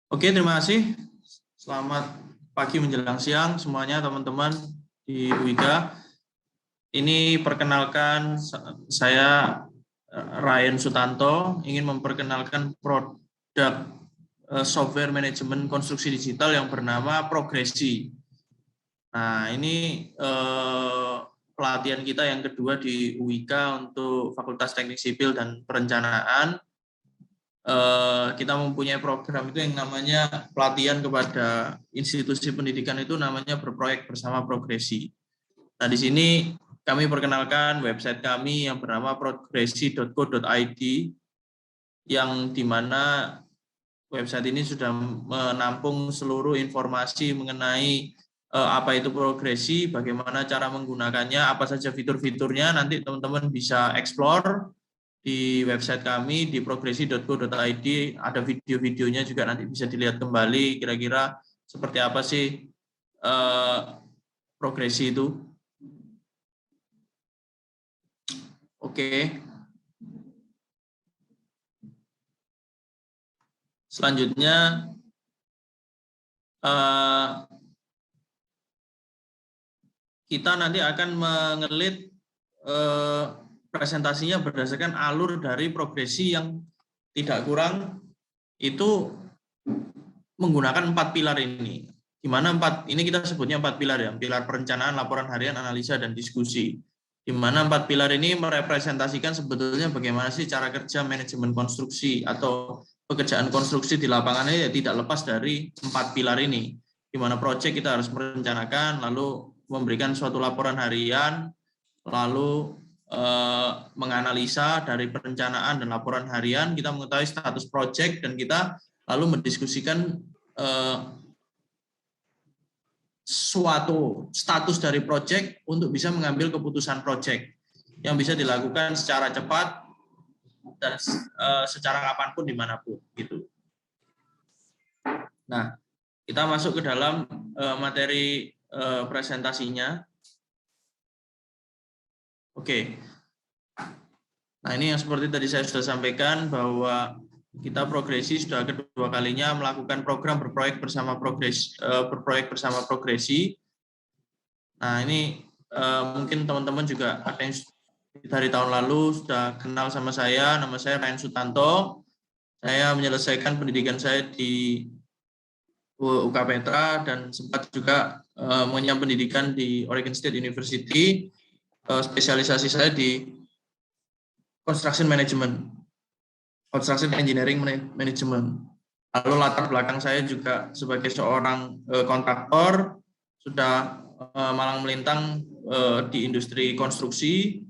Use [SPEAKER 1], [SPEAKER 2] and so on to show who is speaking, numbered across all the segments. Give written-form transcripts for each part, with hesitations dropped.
[SPEAKER 1] Oke, terima kasih. Selamat pagi menjelang siang semuanya teman-teman di UIKA. Ini perkenalkan saya Ryan Sutanto, ingin memperkenalkan produk software manajemen konstruksi digital yang bernama Progresi. Nah, ini pelatihan kita yang kedua di UIKA untuk Fakultas Teknik Sipil dan Perencanaan. Kita mempunyai program itu yang namanya pelatihan kepada institusi pendidikan itu namanya berproyek bersama Progresi. Nah, di sini kami perkenalkan website kami yang bernama progresi.co.id yang dimana website ini sudah menampung seluruh informasi mengenai apa itu Progresi, bagaimana cara menggunakannya, apa saja fitur-fiturnya, nanti teman-teman bisa explore di website kami di progresi.co.id, ada video-videonya juga nanti bisa dilihat kembali kira-kira seperti apa sih Progresi itu. Oke. Selanjutnya kita nanti akan mengelit presentasinya berdasarkan alur dari Progresi yang tidak kurang itu menggunakan 4 pilar ini. Di mana ini kita sebutnya 4 pilar ya, pilar perencanaan, laporan harian, analisa, dan diskusi. Di mana 4 pilar ini merepresentasikan sebetulnya bagaimana sih cara kerja manajemen konstruksi atau pekerjaan konstruksi di lapangannya ya tidak lepas dari 4 pilar ini. Di mana proyek kita harus merencanakan, lalu memberikan suatu laporan harian, lalu menganalisa dari perencanaan dan laporan harian, kita mengetahui status proyek dan kita lalu mendiskusikan suatu status dari proyek untuk bisa mengambil keputusan proyek yang bisa dilakukan secara cepat dan secara kapanpun dimanapun gitu. Nah, kita masuk ke dalam materi presentasinya. Oke. Nah, ini yang seperti tadi saya sudah sampaikan bahwa kita Progresi sudah kedua kalinya melakukan program berproyek bersama Progresi. Nah, ini mungkin teman-teman juga ada yang dari tahun lalu sudah kenal sama saya. Nama saya Ryan Sutanto. Saya menyelesaikan pendidikan saya di UK Petra dan sempat juga mengenyam pendidikan di Oregon State University. Spesialisasi saya di Construction Management, Construction Engineering Management. Lalu latar belakang saya juga sebagai seorang kontraktor, sudah malang melintang di industri konstruksi,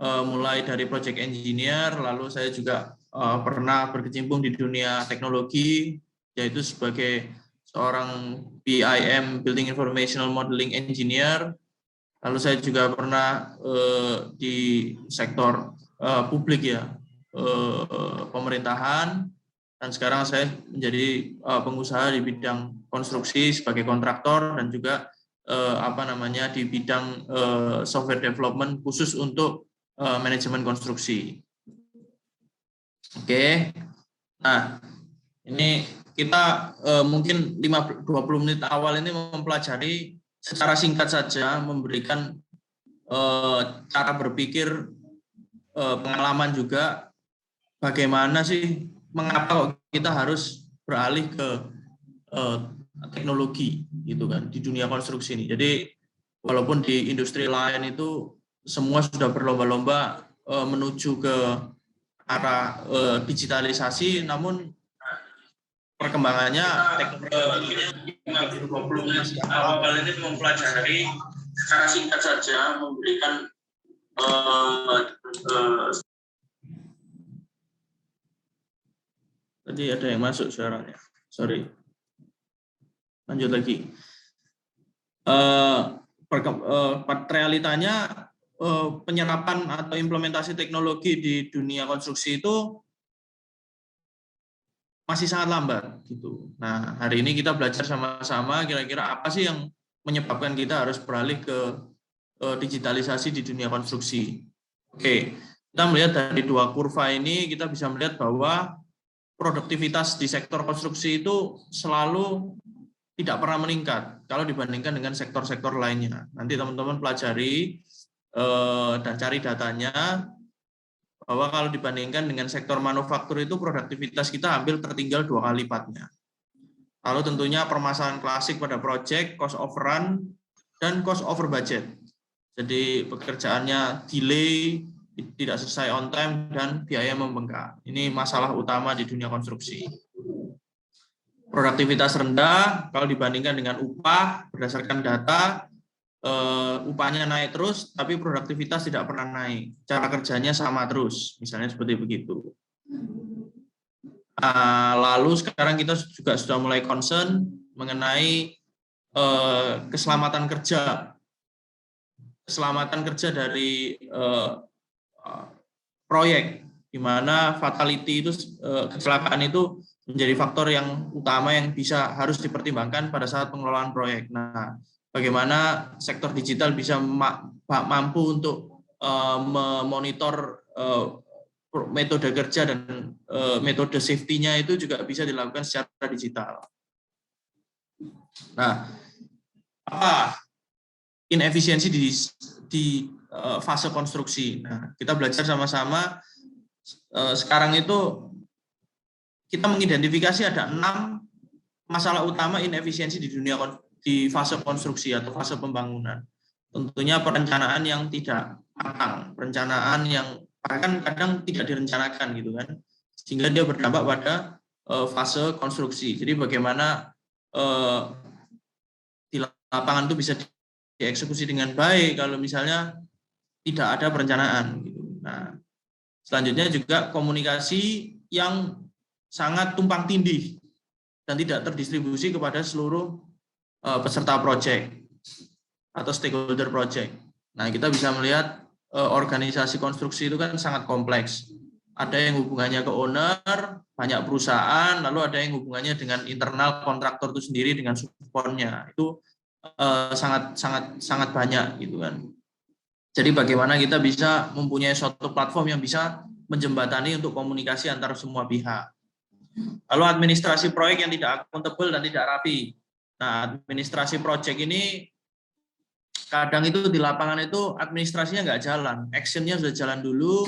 [SPEAKER 1] mulai dari project engineer, lalu saya juga pernah berkecimpung di dunia teknologi, yaitu sebagai seorang BIM, Building Informational Modeling Engineer. Lalu saya juga pernah di sektor publik ya, pemerintahan, dan sekarang saya menjadi pengusaha di bidang konstruksi sebagai kontraktor dan juga di bidang software development khusus untuk manajemen konstruksi. Oke. Nah, ini kita mungkin 20 menit awal ini mempelajari secara singkat saja, memberikan cara berpikir, pengalaman juga bagaimana sih, mengapa kita harus beralih ke teknologi gitu kan di dunia konstruksi ini. Jadi walaupun di industri lain itu semua sudah berlomba-lomba menuju ke arah digitalisasi, namun perkembangannya teknologi 20 menit awal ini mempelajari secara singkat saja, memberikan tadi ada yang masuk suaranya, sorry, lanjut lagi. Realitanya penyerapan atau implementasi teknologi di dunia konstruksi itu masih sangat lambat gitu. Nah, hari ini kita belajar sama-sama kira-kira apa sih yang menyebabkan kita harus beralih ke digitalisasi di dunia konstruksi. Oke, kita melihat dari dua kurva ini kita bisa melihat bahwa produktivitas di sektor konstruksi itu selalu tidak pernah meningkat kalau dibandingkan dengan sektor-sektor lainnya. Nanti teman-teman pelajari dan cari datanya, bahwa kalau dibandingkan dengan sektor manufaktur itu produktivitas kita hampir tertinggal 2 kali lipatnya. Lalu tentunya permasalahan klasik pada project, cost overrun, dan cost over budget. Jadi pekerjaannya delay, tidak selesai on time, dan biaya membengkak. Ini masalah utama di dunia konstruksi. Produktivitas rendah kalau dibandingkan dengan upah, berdasarkan data, upahnya naik terus, tapi produktivitas tidak pernah naik. Cara kerjanya sama terus, misalnya seperti begitu. Lalu sekarang kita juga sudah mulai concern mengenai keselamatan kerja. Keselamatan kerja dari proyek, di mana fatality itu, kecelakaan itu menjadi faktor yang utama yang harus dipertimbangkan pada saat pengelolaan proyek. Nah, bagaimana sektor digital bisa mampu untuk memonitor metode kerja dan metode safety-nya itu juga bisa dilakukan secara digital. Nah, apa inefisiensi di fase konstruksi? Nah, kita belajar sama-sama. Sekarang itu kita mengidentifikasi ada 6 masalah utama inefisiensi di fase konstruksi atau fase pembangunan. Tentunya perencanaan yang tidak matang, perencanaan yang bahkan kadang tidak direncanakan gitu kan, sehingga dia berdampak pada fase konstruksi. Jadi bagaimana di lapangan itu bisa dieksekusi dengan baik kalau misalnya tidak ada perencanaan gitu. Nah, selanjutnya juga komunikasi yang sangat tumpang tindih dan tidak terdistribusi kepada seluruh peserta proyek atau stakeholder proyek. Nah, kita bisa melihat organisasi konstruksi itu kan sangat kompleks. Ada yang hubungannya ke owner, banyak perusahaan, lalu ada yang hubungannya dengan internal kontraktor itu sendiri dengan supportnya. Itu sangat banyak gitu kan. Jadi bagaimana kita bisa mempunyai suatu platform yang bisa menjembatani untuk komunikasi antar semua pihak. Lalu administrasi proyek yang tidak akuntabel dan tidak rapi. Nah, administrasi proyek ini kadang itu di lapangan itu administrasinya nggak jalan, actionnya sudah jalan dulu,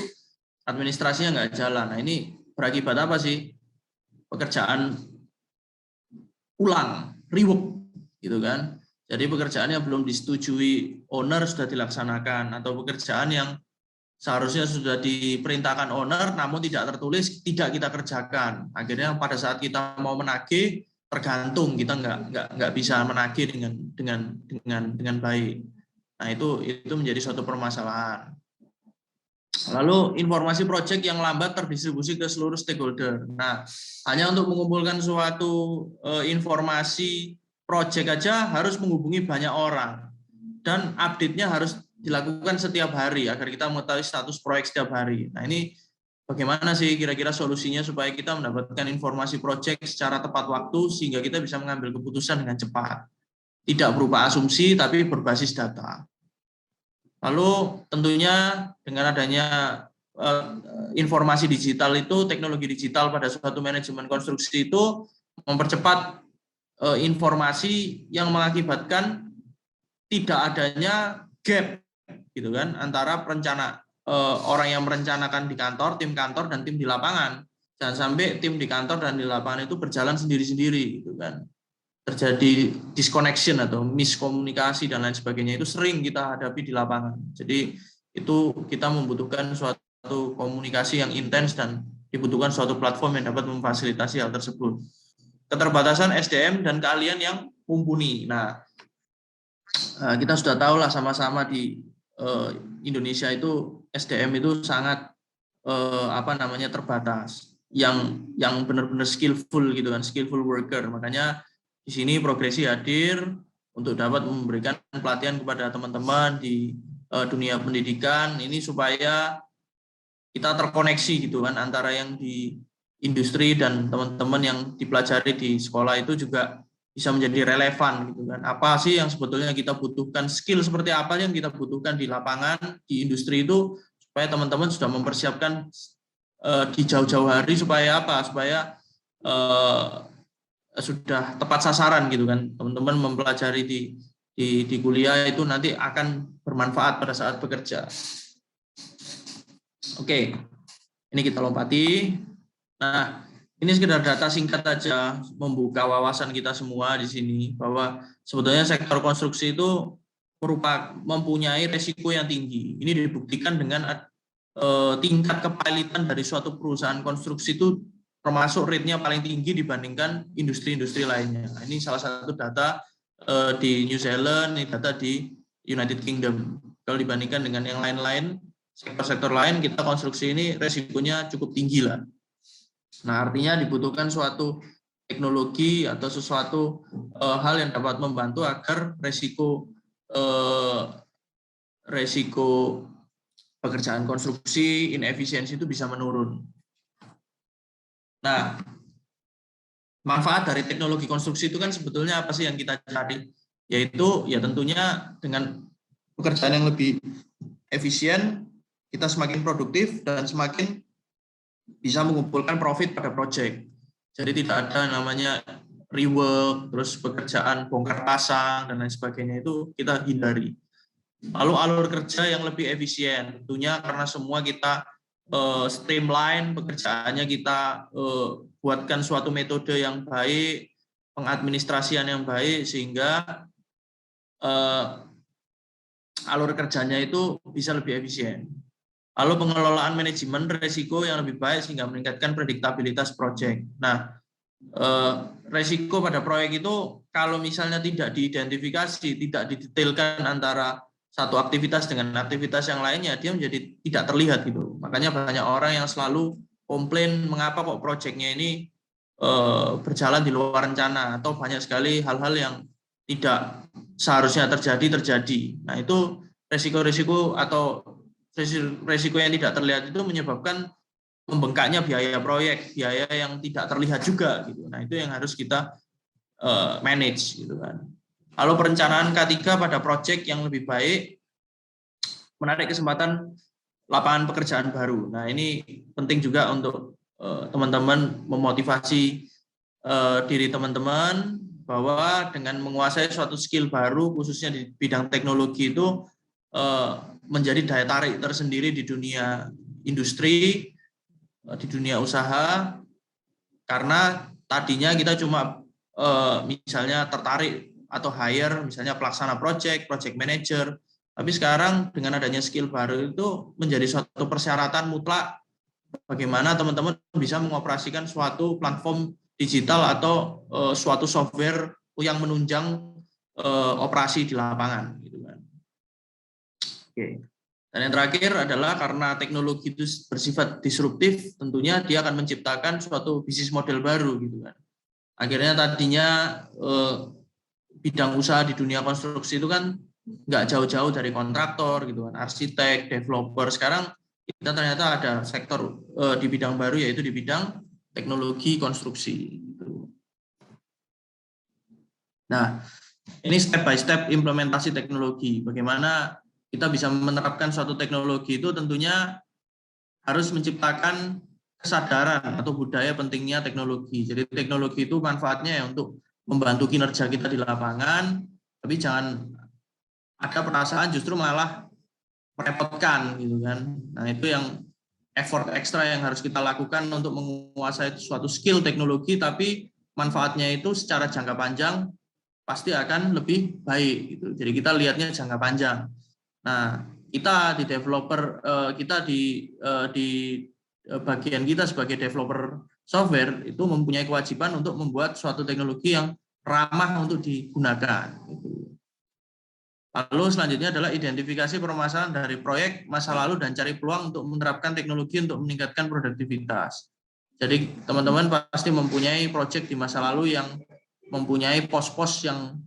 [SPEAKER 1] administrasinya nggak jalan. Nah, ini berakibat apa sih? Pekerjaan ulang, rework, gitu kan? Jadi pekerjaan yang belum disetujui owner sudah dilaksanakan, atau pekerjaan yang seharusnya sudah diperintahkan owner, namun tidak tertulis, tidak kita kerjakan. Akhirnya pada saat kita mau menagih, tergantung kita nggak bisa menagih dengan baik. Nah, itu menjadi suatu permasalahan. Lalu informasi proyek yang lambat terdistribusi ke seluruh stakeholder. Nah, hanya untuk mengumpulkan suatu informasi proyek aja harus menghubungi banyak orang, dan update-nya harus dilakukan setiap hari agar kita mengetahui status proyek setiap hari. Nah, ini bagaimana sih kira-kira solusinya supaya kita mendapatkan informasi proyek secara tepat waktu sehingga kita bisa mengambil keputusan dengan cepat. Tidak berupa asumsi tapi berbasis data. Lalu tentunya dengan adanya informasi digital itu, teknologi digital pada suatu manajemen konstruksi itu mempercepat informasi yang mengakibatkan tidak adanya gap gitu kan antara orang yang merencanakan di kantor, tim kantor dan tim di lapangan. Jangan sampai tim di kantor dan di lapangan itu berjalan sendiri-sendiri gitu kan. Terjadi disconnection atau miskomunikasi dan lain sebagainya, itu sering kita hadapi di lapangan. Jadi itu kita membutuhkan suatu komunikasi yang intens dan dibutuhkan suatu platform yang dapat memfasilitasi hal tersebut. Keterbatasan SDM dan keahlian yang mumpuni. Nah, kita sudah tahu lah sama-sama di Indonesia itu SDM itu sangat terbatas, yang benar-benar skillful gitu kan, skillful worker. Makanya di sini Progresi hadir untuk dapat memberikan pelatihan kepada teman-teman di dunia pendidikan ini supaya kita terkoneksi gitu kan antara yang di industri dan teman-teman yang dipelajari di sekolah itu juga bisa menjadi relevan gitu kan. Apa sih yang sebetulnya kita butuhkan, skill seperti apa yang kita butuhkan di lapangan, di industri itu, supaya teman-teman sudah mempersiapkan di jauh-jauh hari supaya apa? Supaya sudah tepat sasaran gitu kan. Teman-teman mempelajari di kuliah itu nanti akan bermanfaat pada saat bekerja. Oke, ini kita lompati. Nah, ini sekedar data singkat aja, membuka wawasan kita semua di sini bahwa sebetulnya sektor konstruksi itu mempunyai resiko yang tinggi. Ini dibuktikan dengan tingkat kepalitan dari suatu perusahaan konstruksi itu termasuk rate-nya paling tinggi dibandingkan industri-industri lainnya. Nah, ini salah satu data di New Zealand, ini data di United Kingdom. Kalau dibandingkan dengan yang lain-lain, sektor-sektor lain, kita konstruksi ini resikonya cukup tinggi lah. Nah, artinya dibutuhkan suatu teknologi atau sesuatu hal yang dapat membantu agar resiko pekerjaan konstruksi, inefisiensi itu bisa menurun. Nah, manfaat dari teknologi konstruksi itu kan sebetulnya apa sih yang kita cari? Yaitu ya tentunya dengan pekerjaan yang lebih efisien, kita semakin produktif dan semakin bisa mengumpulkan profit pada proyek. Jadi tidak ada namanya rework, terus pekerjaan bongkar pasang dan lain sebagainya, itu kita hindari. Lalu alur kerja yang lebih efisien, tentunya karena semua kita streamline pekerjaannya, kita buatkan suatu metode yang baik, pengadministrasian yang baik, sehingga alur kerjanya itu bisa lebih efisien. Lalu pengelolaan manajemen risiko yang lebih baik sehingga meningkatkan prediktabilitas proyek. Nah, risiko pada proyek itu kalau misalnya tidak diidentifikasi, tidak didetailkan antara satu aktivitas dengan aktivitas yang lainnya, dia menjadi tidak terlihat gitu. Makanya banyak orang yang selalu komplain mengapa kok proyeknya ini berjalan di luar rencana, atau banyak sekali hal-hal yang tidak seharusnya terjadi. Nah, itu risiko-risiko atau risiko yang tidak terlihat itu menyebabkan membengkaknya biaya proyek, biaya yang tidak terlihat juga gitu. Nah, itu yang harus kita manage gitu kan. Lalu perencanaan K3 pada proyek yang lebih baik, menarik kesempatan lapangan pekerjaan baru. Nah, ini penting juga untuk teman-teman memotivasi diri teman-teman bahwa dengan menguasai suatu skill baru, khususnya di bidang teknologi itu menjadi daya tarik tersendiri di dunia industri, di dunia usaha, karena tadinya kita cuma misalnya tertarik atau hire misalnya pelaksana project manager, tapi sekarang dengan adanya skill baru itu menjadi suatu persyaratan mutlak bagaimana teman-teman bisa mengoperasikan suatu platform digital atau suatu software yang menunjang operasi di lapangan gitu kan. Oke. Dan yang terakhir adalah karena teknologi itu bersifat disruptif, tentunya dia akan menciptakan suatu bisnis model baru gitu kan. Akhirnya tadinya bidang usaha di dunia konstruksi itu kan nggak jauh-jauh dari kontraktor gitu kan, arsitek, developer. Sekarang kita ternyata ada sektor di bidang baru, yaitu di bidang teknologi konstruksi. Gitu. Nah, ini step by step implementasi teknologi. Bagaimana kita bisa menerapkan suatu teknologi itu tentunya harus menciptakan kesadaran atau budaya pentingnya teknologi. Jadi teknologi itu manfaatnya ya untuk membantu kinerja kita di lapangan, tapi jangan ada perasaan justru malah merepotkan gitu kan. Nah, itu yang effort ekstra yang harus kita lakukan untuk menguasai suatu skill teknologi, tapi manfaatnya itu secara jangka panjang pasti akan lebih baik gitu. Jadi kita lihatnya jangka panjang. Nah, kita di developer, kita di bagian kita sebagai developer software itu mempunyai kewajiban untuk membuat suatu teknologi yang ramah untuk digunakan. Lalu selanjutnya adalah identifikasi permasalahan dari proyek masa lalu dan cari peluang untuk menerapkan teknologi untuk meningkatkan produktivitas. Jadi teman-teman pasti mempunyai proyek di masa lalu yang mempunyai pos-pos yang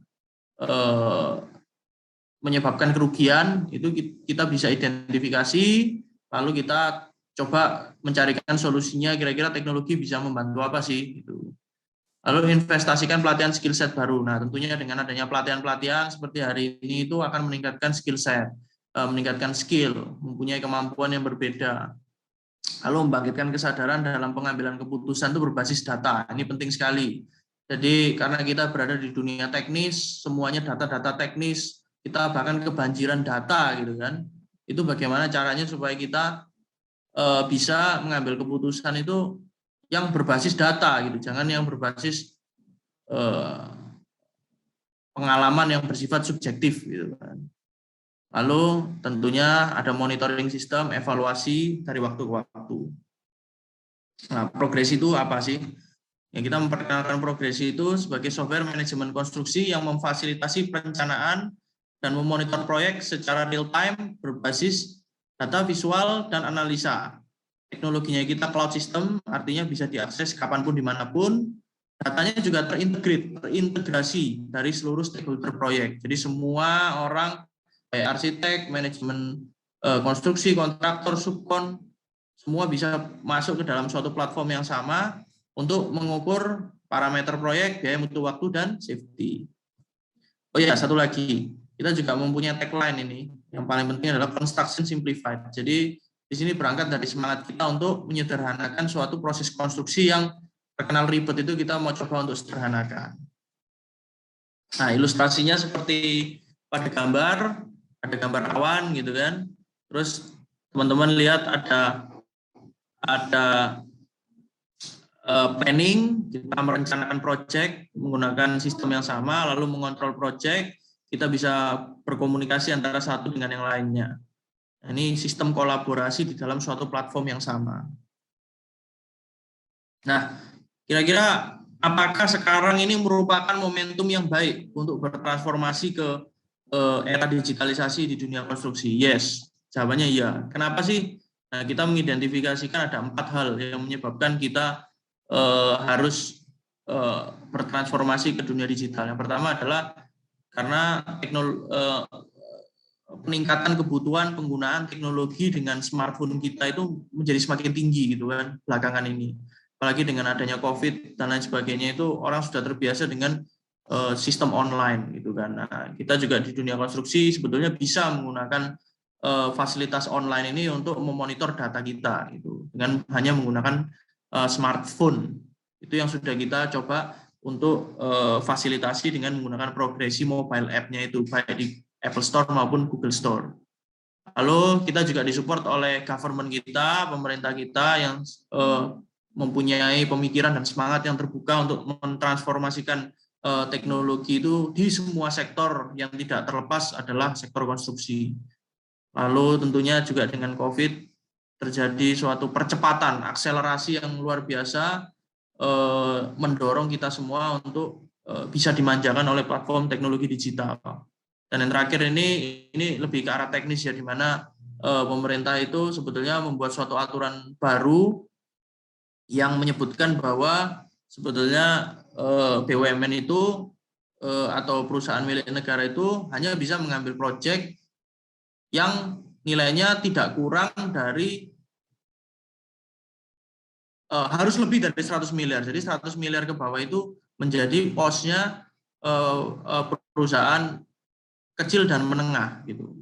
[SPEAKER 1] menyebabkan kerugian, itu kita bisa identifikasi, lalu kita coba mencarikan solusinya, kira-kira teknologi bisa membantu apa sih gitu. Lalu investasikan pelatihan skill set baru. Nah, tentunya dengan adanya pelatihan-pelatihan seperti hari ini itu akan meningkatkan skill set, meningkatkan skill, mempunyai kemampuan yang berbeda. Lalu membangkitkan kesadaran dalam pengambilan keputusan itu berbasis data. Ini penting sekali. Jadi karena kita berada di dunia teknis, semuanya data-data teknis, kita bahkan kebanjiran data gitu kan. Itu bagaimana caranya supaya kita bisa mengambil keputusan itu yang berbasis data gitu, jangan yang berbasis pengalaman yang bersifat subjektif gitu kan. Lalu tentunya ada monitoring sistem, evaluasi dari waktu ke waktu. Nah, progresi itu apa sih? Yang kita memperkenalkan progresi itu sebagai software manajemen konstruksi yang memfasilitasi perencanaan dan memonitor proyek secara real time berbasis data visual dan analisa. Teknologinya kita cloud system, artinya bisa diakses kapanpun dimanapun. Datanya juga terintegrasi dari seluruh stakeholder proyek. Jadi semua orang, kayak arsitek, manajemen konstruksi, kontraktor, subkon, semua bisa masuk ke dalam suatu platform yang sama untuk mengukur parameter proyek, biaya mutu waktu, dan safety. Oh ya, satu lagi, kita juga mempunyai tagline ini. Yang paling penting adalah construction simplified. Jadi di sini berangkat dari semangat kita untuk menyederhanakan suatu proses konstruksi yang terkenal ribet itu kita mau coba untuk sederhanakan. Nah, ilustrasinya seperti pada gambar, ada gambar awan gitu kan. Terus teman-teman lihat ada planning, kita merencanakan project menggunakan sistem yang sama, lalu mengontrol project, kita bisa berkomunikasi antara satu dengan yang lainnya. Nah, ini sistem kolaborasi di dalam suatu platform yang sama. Nah, kira-kira apakah sekarang ini merupakan momentum yang baik untuk bertransformasi ke era digitalisasi di dunia konstruksi? Yes, jawabannya iya. Kenapa sih? Nah, kita mengidentifikasikan ada 4 hal yang menyebabkan kita harus bertransformasi ke dunia digital. Yang pertama adalah karena peningkatan kebutuhan penggunaan teknologi dengan smartphone kita itu menjadi semakin tinggi gitu kan belakangan ini. Apalagi dengan adanya COVID dan lain sebagainya itu orang sudah terbiasa dengan sistem online gitu kan. Nah, kita juga di dunia konstruksi sebetulnya bisa menggunakan fasilitas online ini untuk memonitor data kita gitu dengan hanya menggunakan smartphone. Itu yang sudah kita coba untuk fasilitasi dengan menggunakan progresi mobile app-nya itu baik di Apple Store maupun Google Store. Lalu kita juga disupport oleh government kita, pemerintah kita yang mempunyai pemikiran dan semangat yang terbuka untuk mentransformasikan teknologi itu di semua sektor yang tidak terlepas adalah sektor konstruksi. Lalu tentunya juga dengan COVID terjadi suatu percepatan, akselerasi yang luar biasa mendorong kita semua untuk bisa dimanjakan oleh platform teknologi digital. Dan yang terakhir ini lebih ke arah teknis ya, di mana pemerintah itu sebetulnya membuat suatu aturan baru yang menyebutkan bahwa sebetulnya BUMN itu atau perusahaan milik negara itu hanya bisa mengambil proyek yang nilainya tidak kurang dari harus lebih dari 100 miliar. Jadi 100 miliar ke bawah itu menjadi posnya perusahaan kecil dan menengah gitu.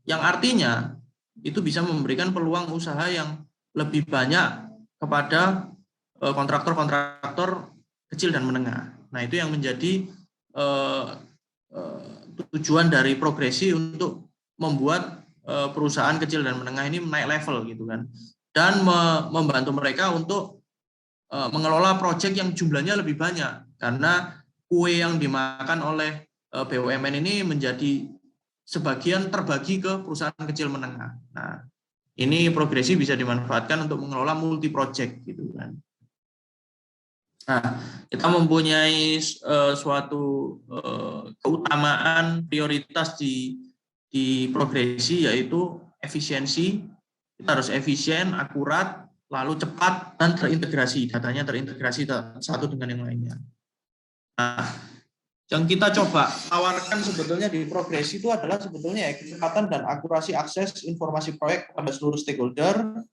[SPEAKER 1] Yang artinya itu bisa memberikan peluang usaha yang lebih banyak kepada kontraktor-kontraktor kecil dan menengah. Nah, itu yang menjadi tujuan dari progresi untuk membuat perusahaan kecil dan menengah ini naik level gitu kan. Dan membantu mereka untuk mengelola proyek yang jumlahnya lebih banyak karena kue yang dimakan oleh BUMN ini menjadi sebagian terbagi ke perusahaan kecil menengah. Nah, ini progresi bisa dimanfaatkan untuk mengelola multi project gitu kan. Nah, kita mempunyai suatu keutamaan prioritas di progresi yaitu efisiensi. Kita harus efisien, akurat, lalu cepat dan terintegrasi. Datanya terintegrasi satu dengan yang lainnya. Nah, yang kita coba tawarkan sebetulnya di progresi itu adalah sebetulnya kecepatan dan akurasi akses informasi proyek kepada seluruh stakeholder.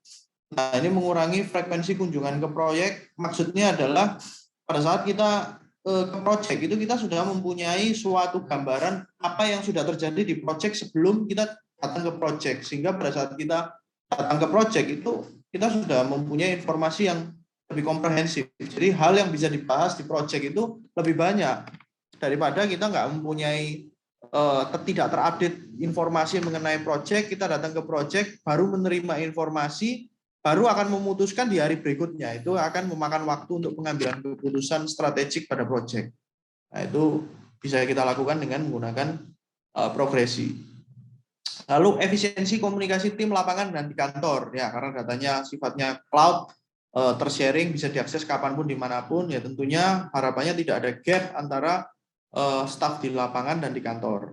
[SPEAKER 1] Nah, ini mengurangi frekuensi kunjungan ke proyek. Maksudnya adalah pada saat kita ke proyek itu kita sudah mempunyai suatu gambaran apa yang sudah terjadi di proyek sebelum kita datang ke proyek. Sehingga pada saat kita datang ke proyek itu kita sudah mempunyai informasi yang lebih komprehensif. Jadi hal yang bisa dibahas di project itu lebih banyak daripada kita nggak mempunyai tidak terupdate informasi mengenai project, kita datang ke project baru menerima informasi, baru akan memutuskan di hari berikutnya. Itu akan memakan waktu untuk pengambilan keputusan strategik pada project. Nah, itu bisa kita lakukan dengan menggunakan progresi. Lalu efisiensi komunikasi tim lapangan dan di kantor, ya karena datanya sifatnya cloud, tersharing, bisa diakses kapanpun dimanapun, ya tentunya harapannya tidak ada gap antara staf di lapangan dan di kantor.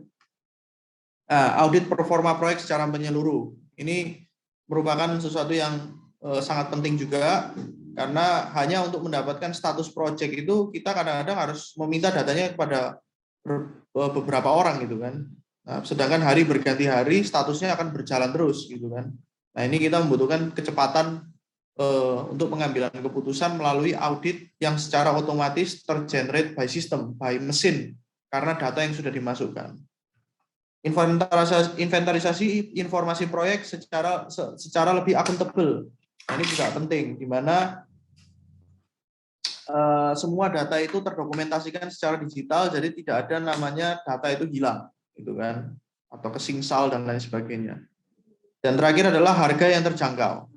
[SPEAKER 1] Audit performa proyek secara menyeluruh, ini merupakan sesuatu yang sangat penting juga, karena hanya untuk mendapatkan status proyek itu kita kadang-kadang harus meminta datanya kepada beberapa orang gitu kan. Nah, sedangkan hari berganti hari statusnya akan berjalan terus gitu kan. Nah, ini kita membutuhkan kecepatan untuk pengambilan keputusan melalui audit yang secara otomatis tergenerate by system, by mesin, karena data yang sudah dimasukkan. Inventarisasi informasi proyek secara lebih akuntabel. Nah, ini juga penting, di mana semua data itu terdokumentasikan secara digital, jadi tidak ada namanya data itu hilang, gitu kan, atau kesingsal dan lain sebagainya. Dan terakhir adalah harga yang terjangkau.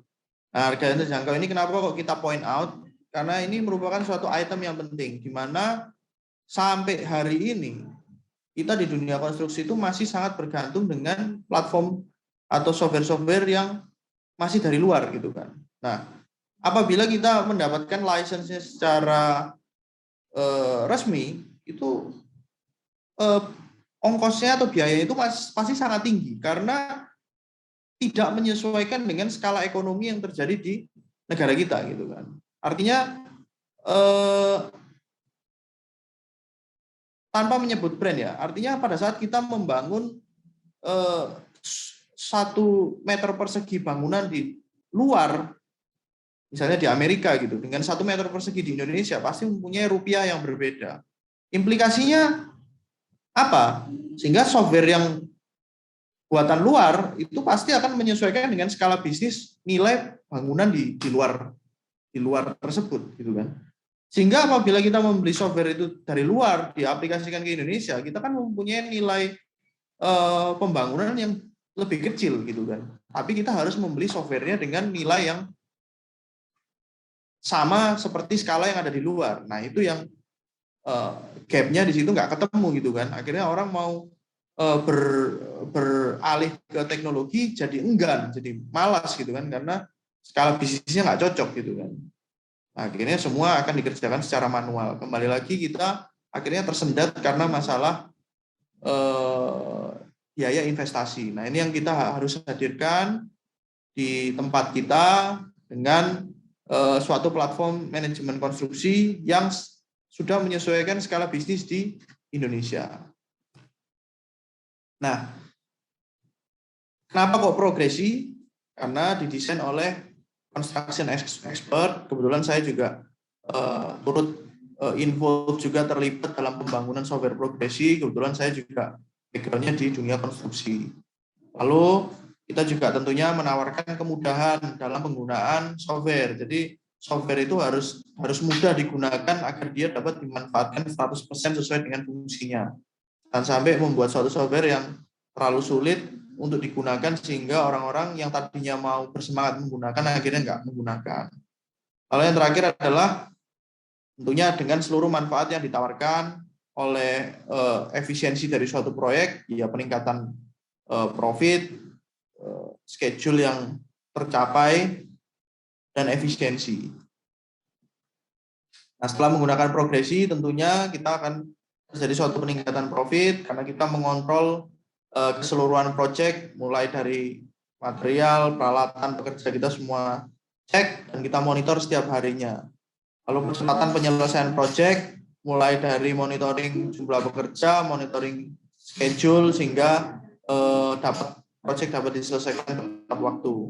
[SPEAKER 1] Nah, harga yang terjangkau ini kenapa kok kita point out? Karena ini merupakan suatu item yang penting, di mana sampai hari ini kita di dunia konstruksi itu masih sangat bergantung dengan platform atau software-software yang masih dari luar gitu kan. Nah, apabila kita mendapatkan license-nya secara resmi, itu ongkosnya atau biayanya itu pasti sangat tinggi karena tidak menyesuaikan dengan skala ekonomi yang terjadi di negara kita gitu kan. Artinya tanpa menyebut brand ya, artinya pada saat kita membangun 1 meter persegi bangunan di luar, misalnya di Amerika gitu, dengan 1 meter persegi di Indonesia pasti mempunyai rupiah yang berbeda. Implikasinya apa? Sehingga software yang buatan luar itu pasti akan menyesuaikan dengan skala bisnis nilai bangunan di luar tersebut gitu kan. Sehingga apabila kita membeli software itu dari luar diaplikasikan ke Indonesia, kita kan mempunyai nilai pembangunan yang lebih kecil gitu kan. Tapi kita harus membeli softwarenya dengan nilai yang sama seperti skala yang ada di luar. Nah, itu yang gap-nya di situ nggak ketemu gitu kan. Akhirnya orang mau beralih ke teknologi jadi enggan, jadi malas gitu kan, karena skala bisnisnya nggak cocok gitu kan. Nah, akhirnya semua akan dikerjakan secara manual. Kembali lagi kita akhirnya tersendat karena masalah biaya investasi. Nah, ini yang kita harus hadirkan di tempat kita dengan suatu platform manajemen konstruksi yang sudah menyesuaikan skala bisnis di Indonesia. Nah, kenapa kok progresi? Karena didesain oleh construction expert. Kebetulan saya juga turut involved juga terlibat dalam pembangunan software progresi. Kebetulan saya juga background-nya di dunia konstruksi. Lalu kita juga tentunya menawarkan kemudahan dalam penggunaan software. Jadi software itu harus mudah digunakan agar dia dapat dimanfaatkan 100% sesuai dengan fungsinya. Dan sampai membuat suatu software yang terlalu sulit untuk digunakan sehingga orang-orang yang tadinya mau bersemangat menggunakan akhirnya nggak menggunakan. Lalu yang terakhir adalah tentunya dengan seluruh manfaat yang ditawarkan oleh efisiensi dari suatu proyek, ya peningkatan profit, schedule yang tercapai, dan efisiensi. Nah, setelah menggunakan progresi, tentunya kita akan terjadi suatu peningkatan profit karena kita mengontrol keseluruhan proyek, mulai dari material, peralatan, pekerja kita semua cek dan kita monitor setiap harinya. Lalu percepatan penyelesaian proyek, mulai dari monitoring jumlah pekerja, monitoring schedule sehingga proyek dapat diselesaikan tepat waktu.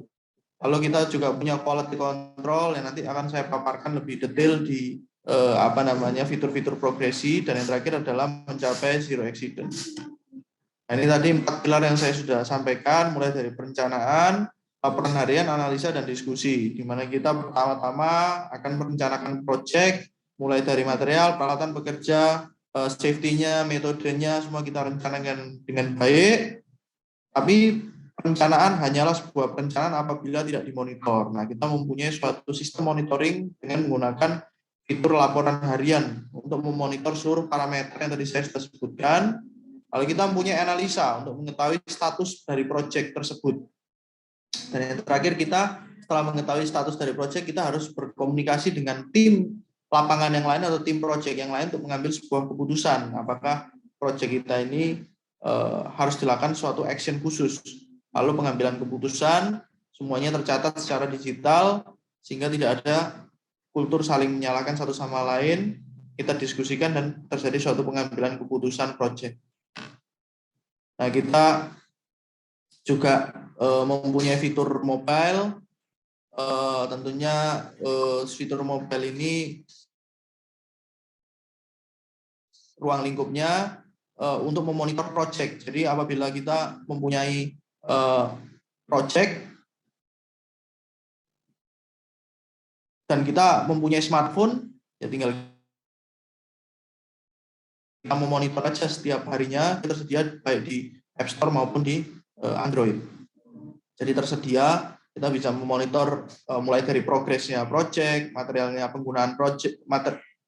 [SPEAKER 1] Lalu kita juga punya quality control yang nanti akan saya paparkan lebih detail di fitur-fitur progresi, dan yang terakhir adalah mencapai zero accident. Nah, ini tadi 4 pilar yang saya sudah sampaikan, mulai dari perencanaan, laporan harian, analisa, dan diskusi, di mana kita pertama-tama akan merencanakan proyek, mulai dari material, peralatan bekerja, safety-nya, metodenya, semua kita rencanakan dengan baik, tapi perencanaan hanyalah sebuah perencanaan apabila tidak dimonitor. Nah, kita mempunyai suatu sistem monitoring dengan menggunakan fitur laporan harian untuk memonitor seluruh parameter yang tadi saya sudah sebutkan. Lalu kita mempunyai analisa untuk mengetahui status dari proyek tersebut. Dan yang terakhir, kita setelah mengetahui status dari proyek, kita harus berkomunikasi dengan tim lapangan yang lain atau tim proyek yang lain untuk mengambil sebuah keputusan apakah proyek kita ini harus dilakukan suatu action khusus. Lalu pengambilan keputusan semuanya tercatat secara digital sehingga tidak ada kultur saling menyalahkan satu sama lain. Kita diskusikan dan terjadi suatu pengambilan keputusan proyek. Nah, kita juga mempunyai fitur mobile. Tentunya fitur mobile ini ruang lingkupnya untuk memonitor proyek. Jadi apabila kita mempunyai proyek dan kita mempunyai smartphone, ya tinggal kita memonitor aja setiap harinya, tersedia baik di App Store maupun di Android. Jadi tersedia, kita bisa memonitor mulai dari progresnya proyek, materialnya penggunaan proyek,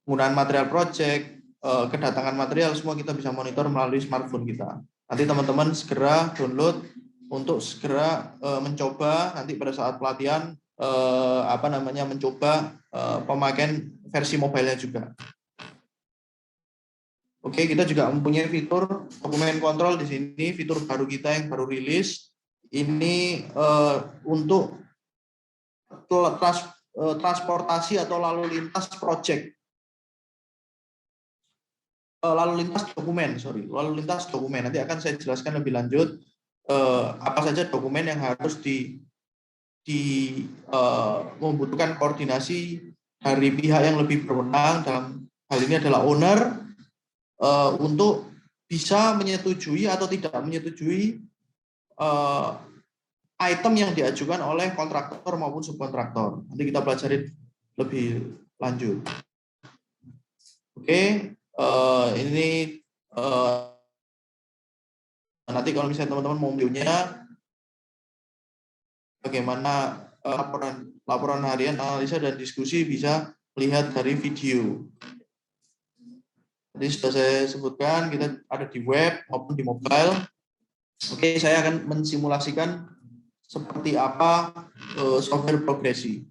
[SPEAKER 1] penggunaan material proyek, kedatangan material, semua kita bisa monitor melalui smartphone kita. Nanti teman-teman segera download untuk segera mencoba nanti pada saat pelatihan mencoba pemakaian versi mobile-nya juga. Oke, kita juga mempunyai fitur dokumen kontrol di sini, fitur baru kita yang baru rilis. Ini untuk transportasi atau lalu lintas proyek. Lalu lintas dokumen. Nanti akan saya jelaskan lebih lanjut apa saja dokumen yang harus membutuhkan koordinasi dari pihak yang lebih berwenang, dalam hal ini adalah owner, untuk bisa menyetujui atau tidak menyetujui item yang diajukan oleh kontraktor maupun subkontraktor. Nanti kita pelajari lebih lanjut. Oke, ini nanti kalau misalnya teman-teman mau viewnya bagaimana laporan harian, analisa, dan diskusi, bisa melihat dari video. Tadi sudah saya sebutkan, kita ada di web maupun di mobile. Oke, saya akan mensimulasikan seperti apa software progresi.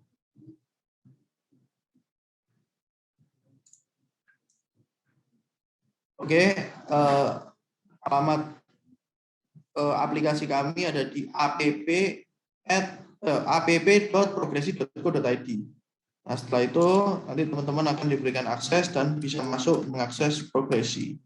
[SPEAKER 1] Oke, alamat aplikasi kami ada di app.progresi.co.id. Nah, setelah itu nanti teman-teman akan diberikan akses dan bisa masuk mengakses progresi.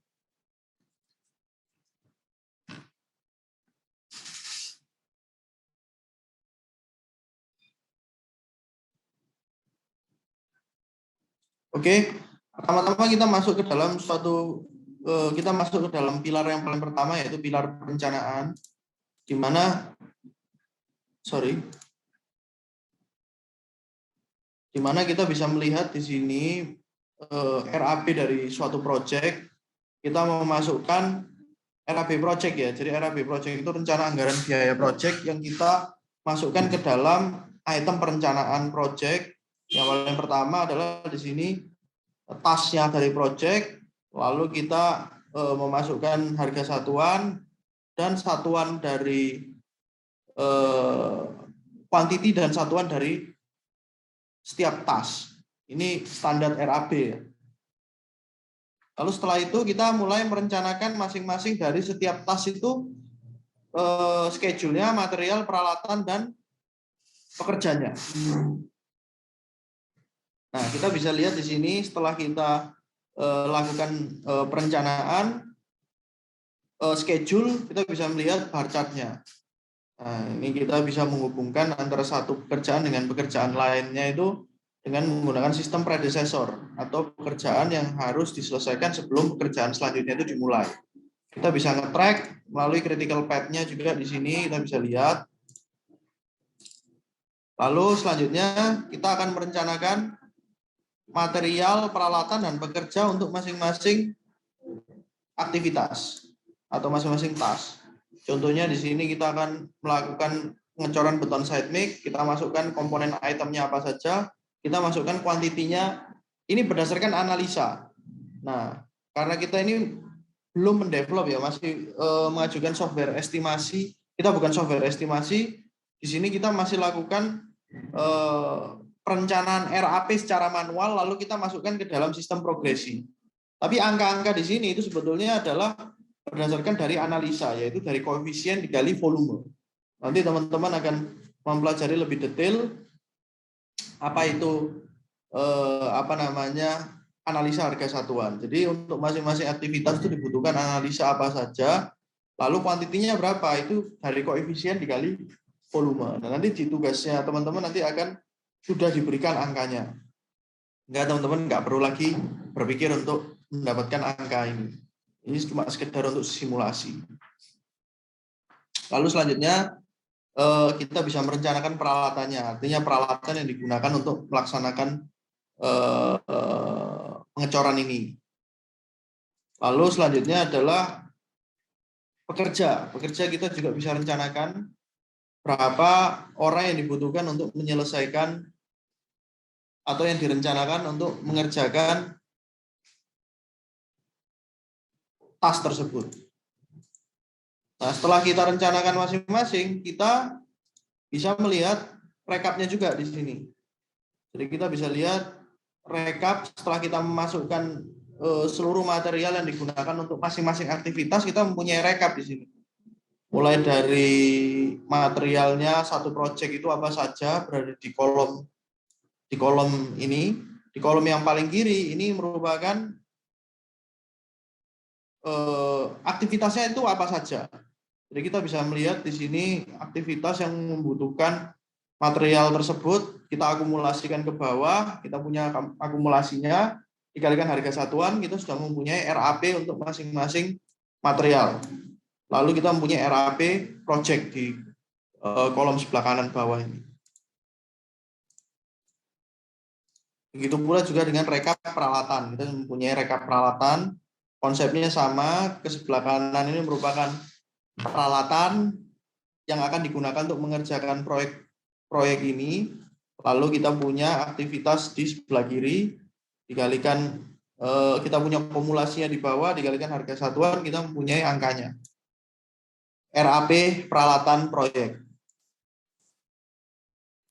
[SPEAKER 1] Oke, pertama-tama kita masuk ke dalam pilar yang paling pertama, yaitu pilar perencanaan, di mana kita bisa melihat di sini RAB dari suatu proyek. Kita memasukkan RAB proyek ya. Jadi RAB proyek itu rencana anggaran biaya proyek yang kita masukkan ke dalam item perencanaan proyek. Yang paling pertama adalah di sini tasnya dari proyek, lalu kita memasukkan harga satuan dan satuan dari quantity dan satuan dari setiap tas. Ini standar RAB. Lalu setelah itu kita mulai merencanakan masing-masing dari setiap tas itu schedule-nya, material, peralatan, dan pekerjanya. Nah, kita bisa lihat di sini setelah kita lakukan perencanaan schedule, kita bisa melihat bar chart-nya. Nah, ini kita bisa menghubungkan antara satu pekerjaan dengan pekerjaan lainnya itu dengan menggunakan sistem predecessor atau pekerjaan yang harus diselesaikan sebelum pekerjaan selanjutnya itu dimulai. Kita bisa nge-track melalui critical path-nya juga di sini, kita bisa lihat. Lalu selanjutnya kita akan merencanakan material, peralatan, dan pekerja untuk masing-masing aktivitas atau masing-masing task. Contohnya di sini kita akan melakukan pengecoran beton side mix, kita masukkan komponen itemnya apa saja, kita masukkan kuantitinya, ini berdasarkan analisa. Nah, karena kita ini belum mendevelop ya, masih mengajukan software estimasi, kita bukan software estimasi, di sini kita masih lakukan perencanaan RAP secara manual, lalu kita masukkan ke dalam sistem progresi. Tapi angka-angka di sini itu sebetulnya adalah berdasarkan dari analisa, yaitu dari koefisien dikali volume. Nanti teman-teman akan mempelajari lebih detail apa itu analisa harga satuan. Jadi untuk masing-masing aktivitas itu dibutuhkan analisa apa saja, lalu kuantitinya berapa, itu dari koefisien dikali volume. Nah, nanti di tugasnya teman-teman nanti akan sudah diberikan angkanya. Teman-teman nggak perlu lagi berpikir untuk mendapatkan angka ini. Ini cuma sekedar untuk simulasi. Lalu selanjutnya kita bisa merencanakan peralatannya. Artinya peralatan yang digunakan untuk melaksanakan pengecoran ini. Lalu selanjutnya adalah pekerja. Pekerja kita juga bisa rencanakan berapa orang yang dibutuhkan untuk menyelesaikan atau yang direncanakan untuk mengerjakan tas tersebut. Nah, setelah kita rencanakan masing-masing, kita bisa melihat rekapnya juga di sini. Jadi kita bisa lihat rekap setelah kita memasukkan seluruh material yang digunakan untuk masing-masing aktivitas, kita mempunyai rekap di sini. Mulai dari materialnya satu project itu apa saja berada di kolom ini. Di kolom yang paling kiri ini merupakan aktivitasnya itu apa saja. Jadi kita bisa melihat di sini aktivitas yang membutuhkan material tersebut, kita akumulasikan ke bawah, kita punya akumulasinya, dikalikan harga satuan, kita sudah mempunyai RAP untuk masing-masing material. Lalu kita mempunyai RAP project di kolom sebelah kanan bawah ini. Begitu pula juga dengan rekap peralatan. Kita mempunyai rekap peralatan, konsepnya sama, ke sebelah kanan ini merupakan peralatan yang akan digunakan untuk mengerjakan proyek ini. Lalu kita punya aktivitas di sebelah kiri, dikalikan kita punya kumulasinya di bawah, dikalikan harga satuan, kita mempunyai angkanya. RAP peralatan proyek.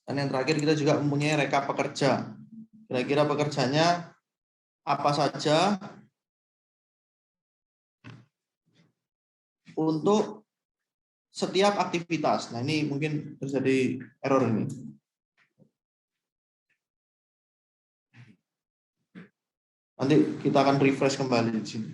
[SPEAKER 1] Dan yang terakhir kita juga mempunyai rekap pekerja. Kira-kira pekerjanya apa saja untuk setiap aktivitas. Nah, ini mungkin terjadi error ini. Nanti kita akan refresh kembali di sini.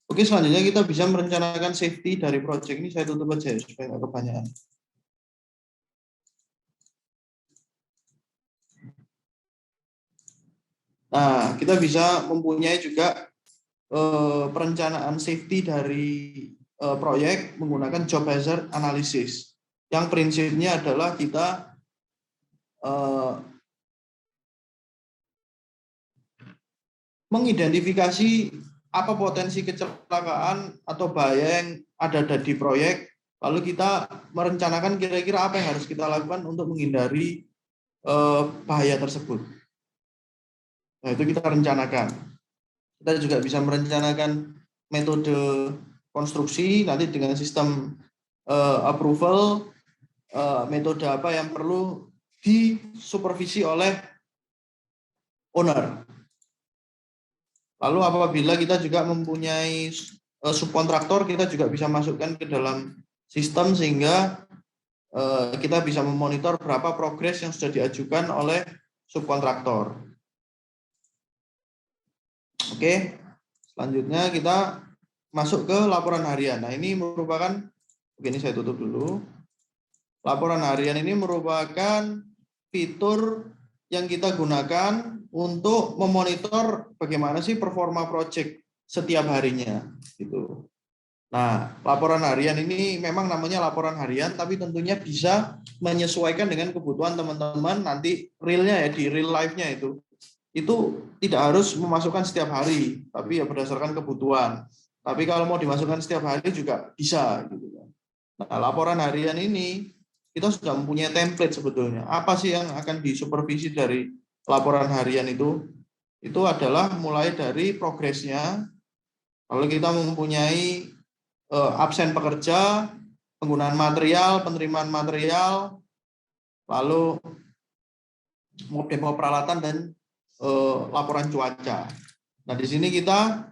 [SPEAKER 1] Oke, selanjutnya kita bisa merencanakan safety dari project ini. Saya tutup aja ya, supaya nggak kebanyakan. Nah, kita bisa mempunyai juga perencanaan safety dari proyek menggunakan job hazard analysis. Yang prinsipnya adalah kita mengidentifikasi apa potensi kecelakaan atau bahaya yang ada di proyek, lalu kita merencanakan kira-kira apa yang harus kita lakukan untuk menghindari bahaya tersebut. Nah, itu kita rencanakan. Kita juga bisa merencanakan metode konstruksi, nanti dengan sistem approval, metode apa yang perlu disupervisi oleh owner. Lalu apabila kita juga mempunyai subkontraktor, kita juga bisa masukkan ke dalam sistem sehingga kita bisa memonitor berapa progres yang sudah diajukan oleh subkontraktor. Oke, selanjutnya kita masuk ke laporan harian. Nah, ini merupakan, begini saya tutup dulu. Laporan harian ini merupakan fitur yang kita gunakan untuk memonitor bagaimana sih performa project setiap harinya gitu. Nah, laporan harian ini memang namanya laporan harian, tapi tentunya bisa menyesuaikan dengan kebutuhan teman-teman nanti realnya ya, di real life-nya itu tidak harus memasukkan setiap hari, tapi ya berdasarkan kebutuhan. Tapi kalau mau dimasukkan setiap hari juga bisa gitu kan. Nah, laporan harian ini kita sudah mempunyai template sebetulnya. Apa sih yang akan disupervisi dari laporan harian itu? Itu adalah mulai dari progresnya. Kalau kita mempunyai absen pekerja, penggunaan material, penerimaan material, lalu demo peralatan dan laporan cuaca. Nah, di sini kita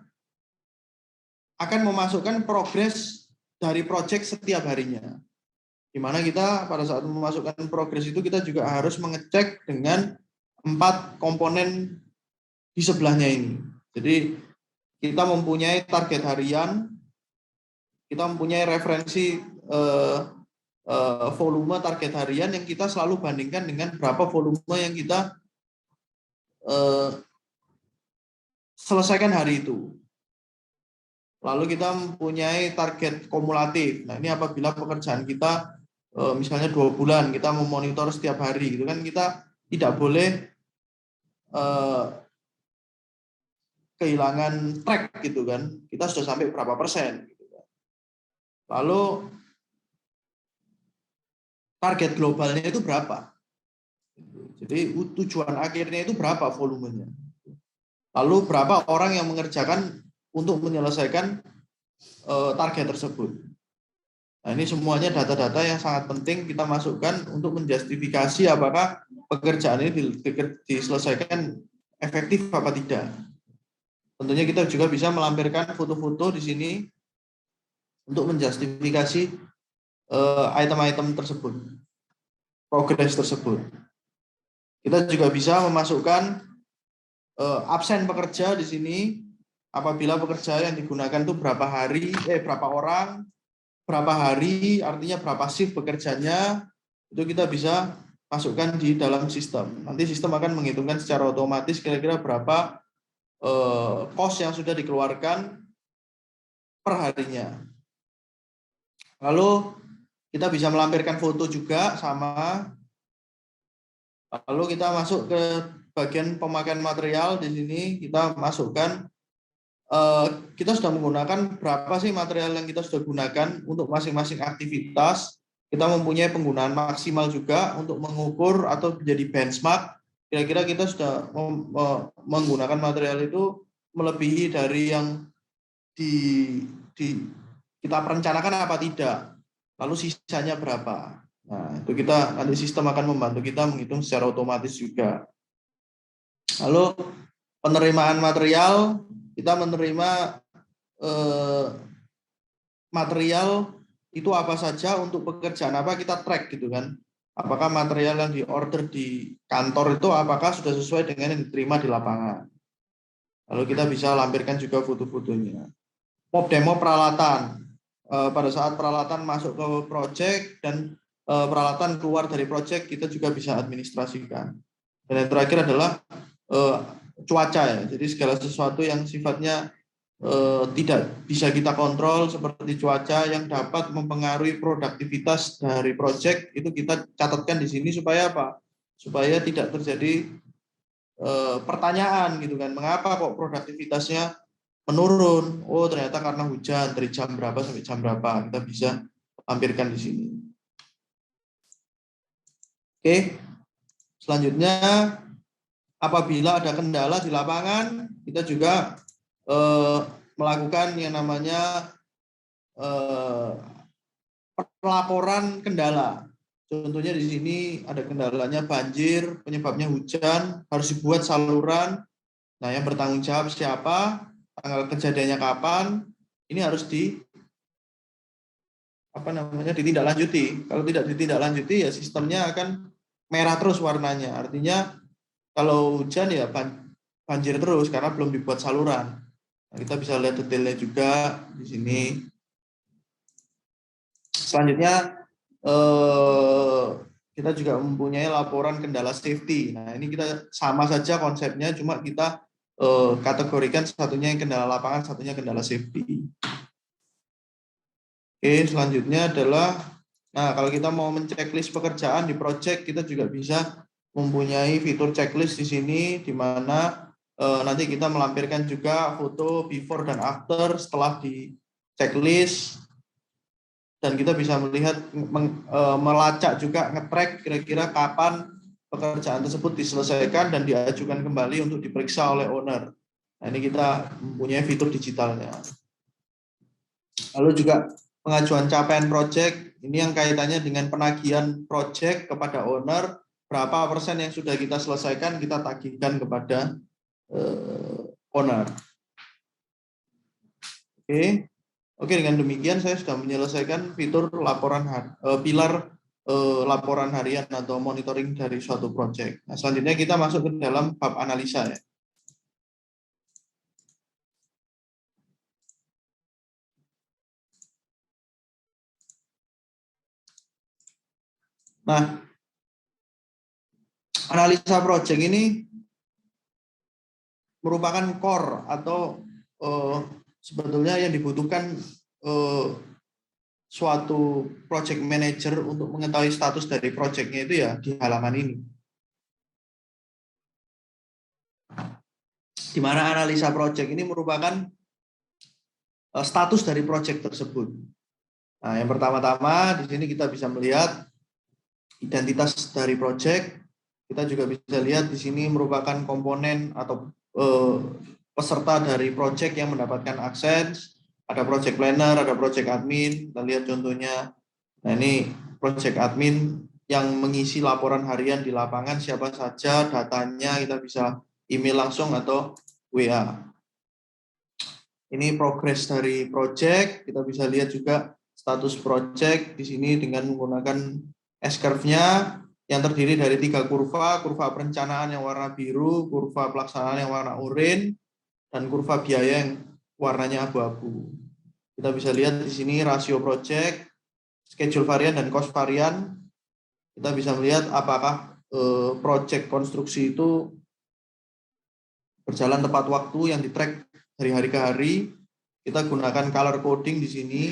[SPEAKER 1] akan memasukkan progres dari proyek setiap harinya. Di mana kita pada saat memasukkan progres itu kita juga harus mengecek dengan 4 komponen di sebelahnya ini. Jadi kita mempunyai target harian, kita mempunyai referensi volume target harian yang kita selalu bandingkan dengan berapa volume yang kita selesaikan hari itu. Lalu kita mempunyai target kumulatif. Nah, ini apabila pekerjaan kita misalnya 2 bulan, kita memonitor setiap hari, gitu kan, kita tidak boleh kehilangan track, gitu kan. Kita sudah sampai berapa persen. Gitu kan. Lalu target globalnya itu berapa? Jadi tujuan akhirnya itu berapa volumenya? Lalu berapa orang yang mengerjakan untuk menyelesaikan target tersebut? Nah, ini semuanya data-data yang sangat penting kita masukkan untuk menjustifikasi apakah pekerjaan ini diselesaikan efektif apa tidak. Tentunya kita juga bisa melampirkan foto-foto di sini untuk menjustifikasi item-item tersebut, progres tersebut. Kita juga bisa memasukkan absen pekerja di sini apabila pekerja yang digunakan itu berapa hari, berapa orang, berapa hari, artinya berapa shift bekerjanya, itu kita bisa masukkan di dalam sistem. Nanti sistem akan menghitungkan secara otomatis kira-kira berapa cost yang sudah dikeluarkan per harinya. Lalu kita bisa melampirkan foto juga sama. Lalu kita masuk ke bagian pemakaian material. Di sini kita masukkan kita sudah menggunakan berapa sih material yang kita sudah gunakan untuk masing-masing aktivitas. Kita mempunyai penggunaan maksimal juga untuk mengukur atau menjadi benchmark. Kira-kira kita sudah menggunakan material itu melebihi dari yang kita perencanakan apa tidak. Lalu sisanya berapa. Nah, itu kita nanti sistem akan membantu kita menghitung secara otomatis juga. Lalu penerimaan material, kita menerima material itu apa saja untuk pekerjaan apa kita track gitu kan. Apakah material yang diorder di kantor itu apakah sudah sesuai dengan yang diterima di lapangan. Lalu kita bisa lampirkan juga foto-fotonya. Mob demo peralatan. Pada saat peralatan masuk ke project dan peralatan keluar dari project kita juga bisa administrasikan. Dan yang terakhir adalah cuaca ya. Jadi segala sesuatu yang sifatnya tidak bisa kita kontrol seperti cuaca yang dapat mempengaruhi produktivitas dari project itu kita catatkan di sini supaya apa? Supaya tidak terjadi pertanyaan gitu kan. Mengapa kok produktivitasnya menurun? Oh, ternyata karena hujan dari jam berapa sampai jam berapa. Kita bisa lampirkan di sini. Oke. Selanjutnya apabila ada kendala di lapangan, kita juga melakukan yang namanya pelaporan kendala. Contohnya di sini ada kendalanya banjir, penyebabnya hujan, harus dibuat saluran. Nah, yang bertanggung jawab siapa, tanggal kejadiannya kapan, ini harus ditindaklanjuti. Kalau tidak ditindaklanjuti ya sistemnya akan merah terus warnanya. Artinya kalau hujan ya banjir terus karena belum dibuat saluran. Nah, kita bisa lihat detailnya juga di sini. Selanjutnya kita juga mempunyai laporan kendala safety. Nah, ini kita sama saja konsepnya, cuma kita kategorikan, satunya yang kendala lapangan, satunya kendala safety. Oke, selanjutnya adalah, nah kalau kita mau men-checklist pekerjaan di project, kita juga bisa mempunyai fitur checklist di sini, di mana nanti kita melampirkan juga foto before dan after setelah di checklist, dan kita bisa melihat, melacak juga, nge-track kira-kira kapan pekerjaan tersebut diselesaikan dan diajukan kembali untuk diperiksa oleh owner. Nah, ini kita mempunyai fitur digitalnya. Lalu juga pengajuan capaian project, ini yang kaitannya dengan penagihan project kepada owner, berapa persen yang sudah kita selesaikan, kita tagihkan kepada owner. Oke, dengan demikian saya sudah menyelesaikan fitur laporan pilar laporan harian atau monitoring dari suatu project. Nah, selanjutnya kita masuk ke dalam bab analisa ya. Nah, analisa project ini merupakan core atau sebetulnya yang dibutuhkan suatu project manager untuk mengetahui status dari projectnya itu ya di halaman ini. Di mana analisa project ini merupakan status dari project tersebut. Nah, yang pertama-tama di sini kita bisa melihat identitas dari project. Kita juga bisa lihat di sini merupakan komponen atau peserta dari project yang mendapatkan akses. Ada project planner, ada project admin. Kita lihat contohnya. Nah, ini project admin yang mengisi laporan harian di lapangan, siapa saja, datanya kita bisa email langsung atau WA. Ini progres dari project, kita bisa lihat juga status project di sini dengan menggunakan S-curve-nya yang terdiri dari 3 kurva, kurva perencanaan yang warna biru, kurva pelaksanaan yang warna oranye, dan kurva biaya yang warnanya abu-abu. Kita bisa lihat di sini rasio project, schedule varian, dan cost varian. Kita bisa melihat apakah project konstruksi itu berjalan tepat waktu yang di-track dari hari ke hari. Kita gunakan color coding di sini.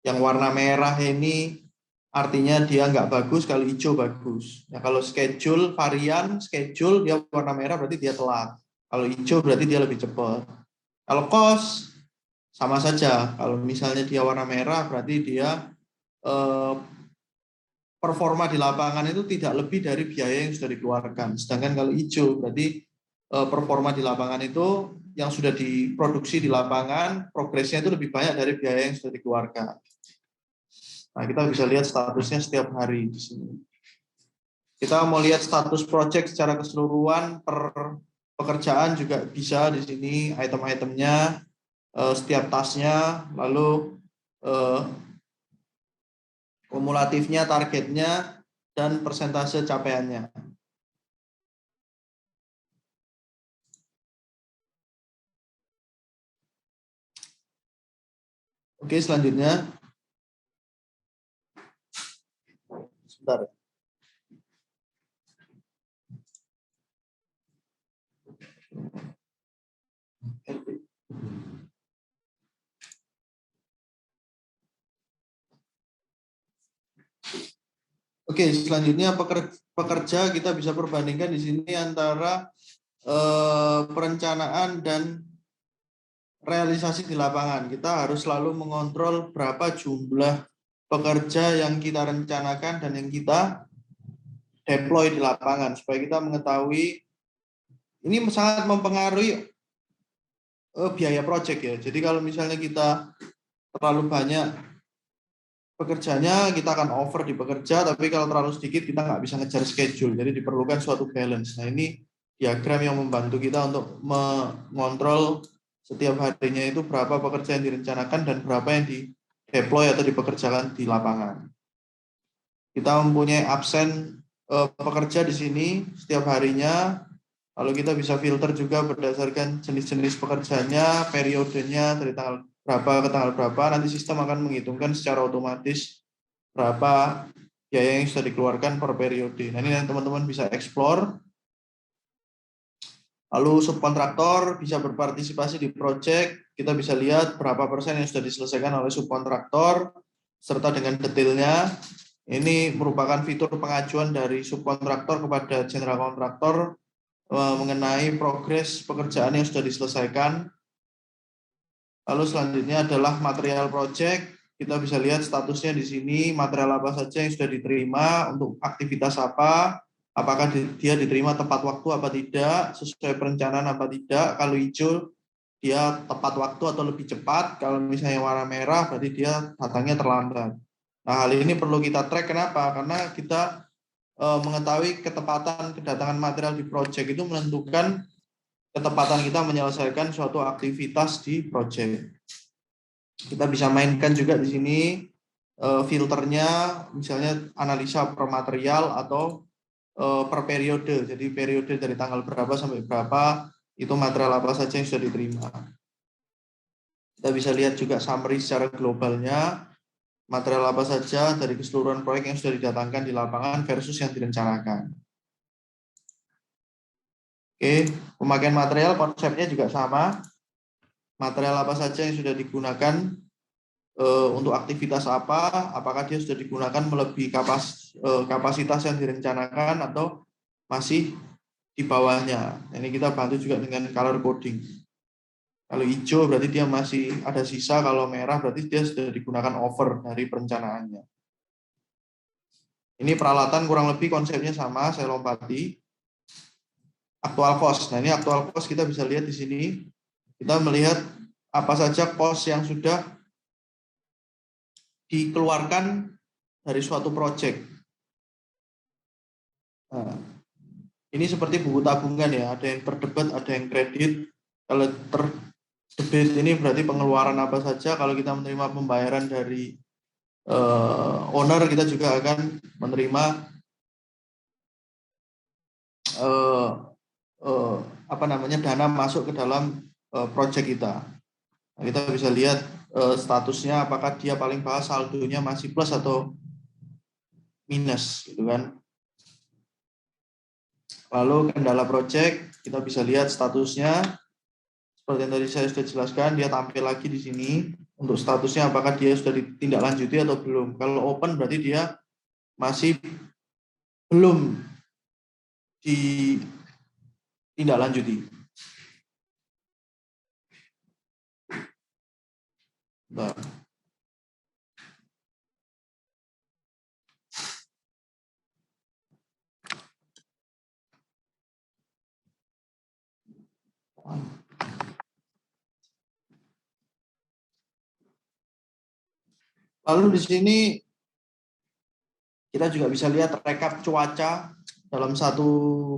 [SPEAKER 1] Yang warna merah ini artinya dia nggak bagus, kalau hijau bagus. Ya, kalau schedule varian, schedule dia warna merah berarti dia telat. Kalau hijau berarti dia lebih cepat. Kalau cost sama saja. Kalau misalnya dia warna merah berarti dia performa di lapangan itu tidak lebih dari biaya yang sudah dikeluarkan. Sedangkan kalau hijau berarti performa di lapangan itu yang sudah diproduksi di lapangan, progresnya itu lebih banyak dari biaya yang sudah dikeluarkan. Nah, kita bisa lihat statusnya setiap hari di sini. Kita mau lihat status project secara keseluruhan per pekerjaan juga bisa di sini, item-itemnya, setiap tasnya, lalu kumulatifnya, targetnya, dan persentase capaiannya. Oke, selanjutnya. Sebentar. Oke, selanjutnya pekerja kita bisa perbandingkan di sini antara perencanaan dan realisasi di lapangan. Kita harus selalu mengontrol berapa jumlah pekerja yang kita rencanakan dan yang kita deploy di lapangan supaya kita mengetahui. Ini sangat mempengaruhi biaya project ya. Jadi kalau misalnya kita terlalu banyak pekerjanya, kita akan over di pekerja, tapi kalau terlalu sedikit kita nggak bisa ngejar schedule. Jadi diperlukan suatu balance. Nah, ini diagram yang membantu kita untuk mengontrol setiap harinya itu berapa pekerja yang direncanakan dan berapa yang di deploy atau dipekerjakan di lapangan. Kita mempunyai absen pekerja di sini setiap harinya. Lalu kita bisa filter juga berdasarkan jenis-jenis pekerjaannya, periodenya dari tanggal berapa ke tanggal berapa. Nanti sistem akan menghitungkan secara otomatis berapa biaya yang sudah dikeluarkan per periode. Nah, ini teman-teman bisa explore. Lalu subkontraktor bisa berpartisipasi di proyek. Kita bisa lihat berapa persen yang sudah diselesaikan oleh subkontraktor, serta dengan detailnya. Ini merupakan fitur pengajuan dari subkontraktor kepada general kontraktor mengenai progres pekerjaan yang sudah diselesaikan. Lalu selanjutnya adalah material proyek. Kita bisa lihat statusnya di sini, material apa saja yang sudah diterima, untuk aktivitas apa, apakah dia diterima tepat waktu apa tidak, sesuai perencanaan apa tidak. Kalau hijau, dia tepat waktu atau lebih cepat. Kalau misalnya warna merah, berarti dia datangnya terlambat. Nah, hal ini perlu kita track. Kenapa? Karena kita mengetahui ketepatan kedatangan material di proyek itu menentukan ketepatan kita menyelesaikan suatu aktivitas di proyek. Kita bisa mainkan juga di sini filternya, misalnya analisa per material atau per periode. Jadi periode dari tanggal berapa sampai berapa, itu material apa saja yang sudah diterima. Kita bisa lihat juga summary secara globalnya, material apa saja dari keseluruhan proyek yang sudah didatangkan di lapangan versus yang direncanakan. Oke, pemakaian material konsepnya juga sama. Material apa saja yang sudah digunakan untuk aktivitas apa, apakah dia sudah digunakan melebihi kapasitas yang direncanakan atau masih di bawahnya. Ini kita bantu juga dengan color coding. Kalau hijau berarti dia masih ada sisa, kalau merah berarti dia sudah digunakan over dari perencanaannya. Ini peralatan kurang lebih konsepnya sama, saya lompati. Aktual cost. Nah, ini aktual cost kita bisa lihat di sini. Kita melihat apa saja cost yang sudah dikeluarkan dari suatu proyek. Nah, ini seperti buku tabungan ya, ada yang terdebit, ada yang kredit. Kalau terdebit ini berarti pengeluaran apa saja. Kalau kita menerima pembayaran dari owner, kita juga akan menerima dana masuk ke dalam proyek kita. Nah, kita bisa lihat statusnya, apakah dia paling bawah saldonya masih plus atau minus, gitu kan. Lalu kendala proyek, kita bisa lihat statusnya. Seperti yang tadi saya sudah jelaskan, dia tampil lagi di sini untuk statusnya, apakah dia sudah ditindaklanjuti atau belum. Kalau open berarti dia masih belum ditindaklanjuti. Nah. Lalu di sini kita juga bisa lihat rekap cuaca dalam satu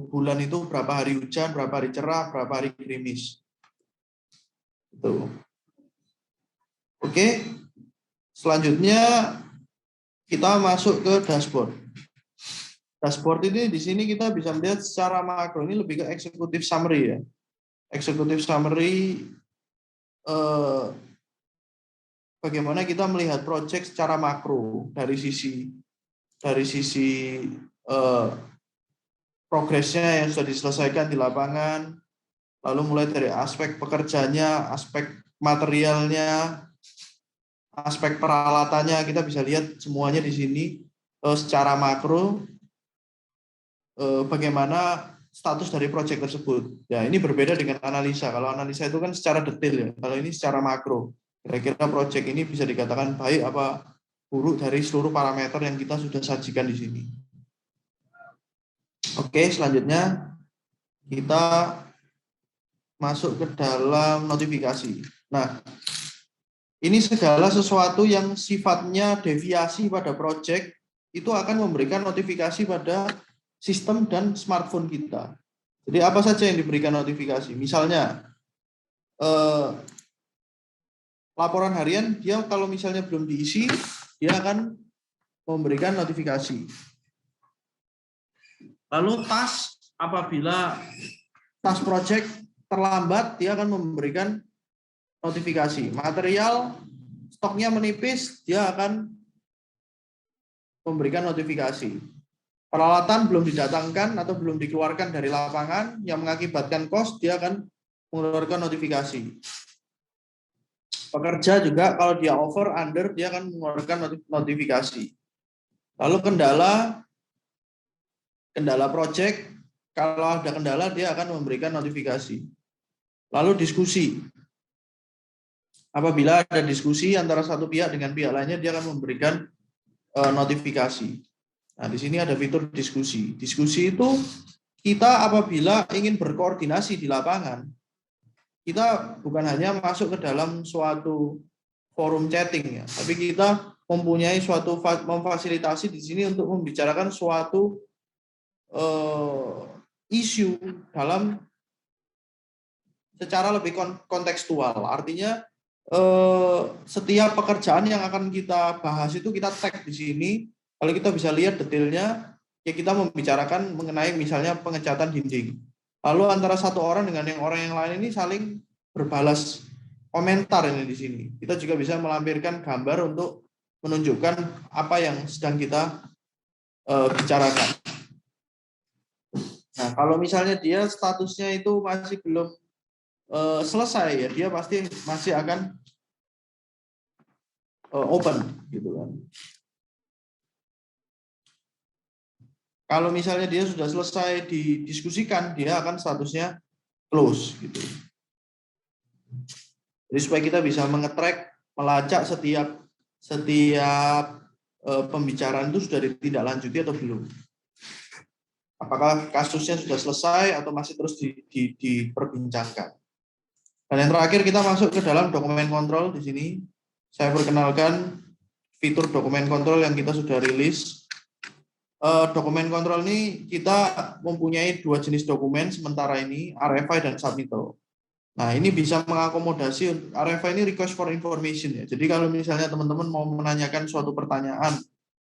[SPEAKER 1] bulan itu, berapa hari hujan, berapa hari cerah, berapa hari gerimis. Itu. Oke. Selanjutnya kita masuk ke dashboard. Dashboard ini di sini kita bisa melihat secara makro, ini lebih ke executive summary ya. Executive summary bagaimana kita melihat proyek secara makro dari sisi progresnya yang sudah diselesaikan di lapangan, lalu mulai dari aspek pekerjanya, aspek materialnya, aspek peralatannya, kita bisa lihat semuanya di sini secara makro bagaimana status dari proyek tersebut. Ya, ini berbeda dengan analisa. Kalau analisa itu kan secara detail ya. Kalau ini secara makro. Kira-kira proyek ini bisa dikatakan baik apa buruk dari seluruh parameter yang kita sudah sajikan di sini. Oke, selanjutnya kita masuk ke dalam notifikasi. Nah, ini segala sesuatu yang sifatnya deviasi pada proyek itu akan memberikan notifikasi pada sistem dan smartphone kita. Jadi apa saja yang diberikan notifikasi? Misalnya laporan harian, dia kalau misalnya belum diisi, dia akan memberikan notifikasi. Lalu tas, apabila tas project terlambat, dia akan memberikan notifikasi. Material, stoknya menipis, dia akan memberikan notifikasi. peralatan belum didatangkan atau belum dikeluarkan dari lapangan yang mengakibatkan cost, dia akan mengeluarkan notifikasi. Pekerja juga kalau dia over, under, dia akan mengeluarkan notifikasi. Lalu kendala project, kalau ada kendala dia akan memberikan notifikasi. Lalu diskusi. Apabila ada diskusi antara satu pihak dengan pihak lainnya, dia akan memberikan notifikasi. Nah, di sini ada fitur diskusi. Diskusi itu kita apabila ingin berkoordinasi di lapangan, kita bukan hanya masuk ke dalam suatu forum chatting ya, tapi kita mempunyai suatu memfasilitasi di sini untuk membicarakan suatu isu dalam secara lebih kontekstual. Artinya setiap pekerjaan yang akan kita bahas itu kita tag di sini. Kalau kita bisa lihat detailnya, ya kita membicarakan mengenai misalnya pengecatan dinding. Lalu antara satu orang dengan orang yang lain ini saling berbalas komentar ini di sini. Kita juga bisa melampirkan gambar untuk menunjukkan apa yang sedang kita bicarakan. Nah, kalau misalnya dia statusnya itu masih belum selesai, ya dia pasti masih akan open, gitu kan. Kalau misalnya dia sudah selesai didiskusikan, dia akan statusnya close, gitu. Jadi supaya kita bisa mengetrack, melacak setiap pembicaraan itu sudah ditindaklanjuti atau belum. Apakah kasusnya sudah selesai atau masih terus diperbincangkan. Dan yang terakhir kita masuk ke dalam dokumen kontrol di sini. Saya perkenalkan fitur dokumen kontrol yang kita sudah rilis. Dokumen kontrol ini kita mempunyai dua jenis dokumen sementara ini, RFI dan submittal. Nah, ini bisa mengakomodasi, RFI ini request for information ya. Jadi kalau misalnya teman-teman mau menanyakan suatu pertanyaan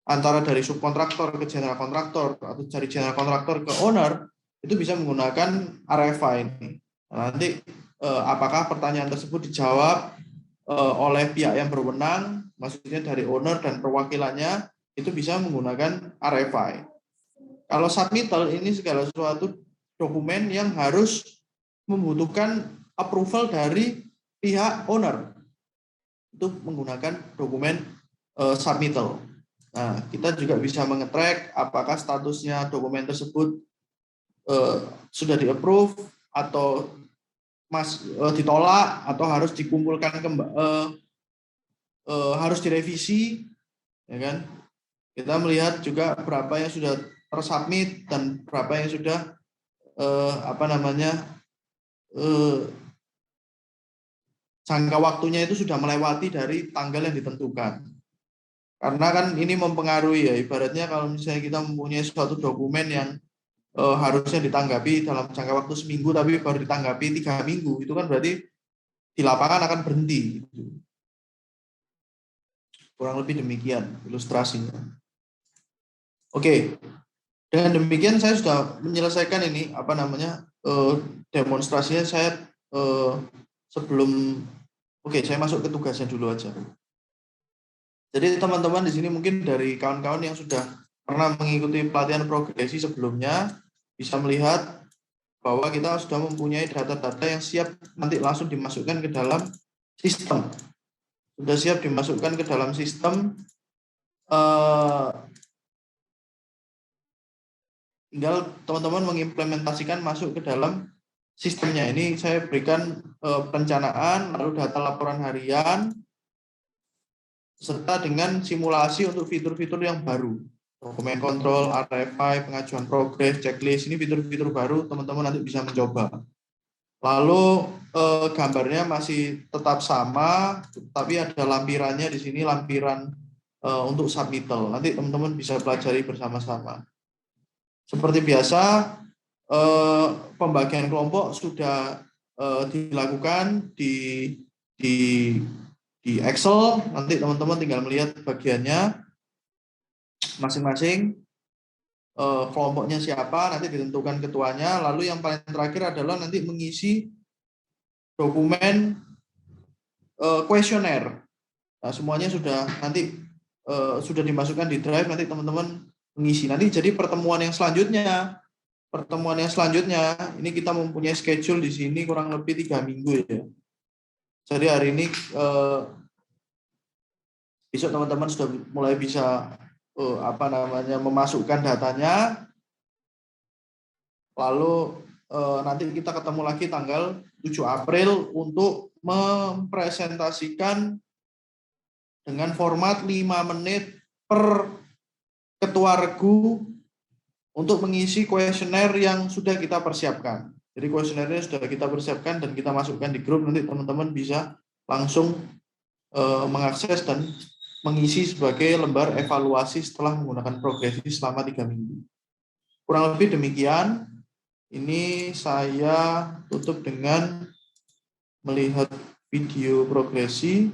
[SPEAKER 1] antara dari subkontraktor ke general kontraktor atau dari general kontraktor ke owner, itu bisa menggunakan RFI ini. Nah, nanti apakah pertanyaan tersebut dijawab oleh pihak yang berwenang, maksudnya dari owner dan perwakilannya, itu bisa menggunakan RFI. Kalau submittal ini segala sesuatu dokumen yang harus membutuhkan approval dari pihak owner. Itu menggunakan dokumen submittal. Nah, kita juga bisa mengetrack apakah statusnya dokumen tersebut sudah di-approve atau ditolak atau harus dikumpulkan harus direvisi, ya kan? Kita melihat juga berapa yang sudah tersubmit dan berapa yang sudah jangka waktunya itu sudah melewati dari tanggal yang ditentukan. Karena kan ini mempengaruhi ya, ibaratnya kalau misalnya kita mempunyai suatu dokumen yang harusnya ditanggapi dalam jangka waktu seminggu tapi baru ditanggapi 3 minggu, itu kan berarti di lapangan akan berhenti. Kurang lebih demikian ilustrasinya. Oke, dengan demikian saya sudah menyelesaikan ini demonstrasinya. Saya saya masuk ke tugasnya dulu aja. Jadi teman-teman di sini mungkin dari kawan-kawan yang sudah pernah mengikuti pelatihan progresi sebelumnya bisa melihat bahwa kita sudah mempunyai data-data yang siap nanti langsung dimasukkan ke dalam sistem. Sudah siap dimasukkan ke dalam sistem. Tinggal teman-teman mengimplementasikan masuk ke dalam sistemnya. Ini saya berikan perencanaan, lalu data laporan harian, serta dengan simulasi untuk fitur-fitur yang baru. Dokumen kontrol, RFI, pengajuan progres, checklist, ini fitur-fitur baru, teman-teman nanti bisa mencoba. Lalu gambarnya masih tetap sama, tapi ada lampirannya di sini, lampiran untuk submittal. Nanti teman-teman bisa pelajari bersama-sama. Seperti biasa, pembagian kelompok sudah dilakukan di Excel. Nanti teman-teman tinggal melihat bagiannya masing-masing, kelompoknya siapa, nanti ditentukan ketuanya. Lalu yang paling terakhir adalah nanti mengisi dokumen kuesioner. Nah, semuanya sudah nanti sudah dimasukkan di Drive. Nanti teman-teman mengisi. Nanti jadi pertemuan yang selanjutnya ini kita mempunyai schedule di sini kurang lebih 3 minggu ya. Jadi hari ini besok teman-teman sudah mulai bisa memasukkan datanya, lalu nanti kita ketemu lagi tanggal 7 April untuk mempresentasikan dengan format 5 menit per ketua regu untuk mengisi kuesioner yang sudah kita persiapkan. Jadi kuesionernya sudah kita persiapkan dan kita masukkan di grup, nanti teman-teman bisa langsung mengakses dan mengisi sebagai lembar evaluasi setelah menggunakan progresi selama 3 minggu. Kurang lebih demikian. Ini saya tutup dengan melihat video progresi.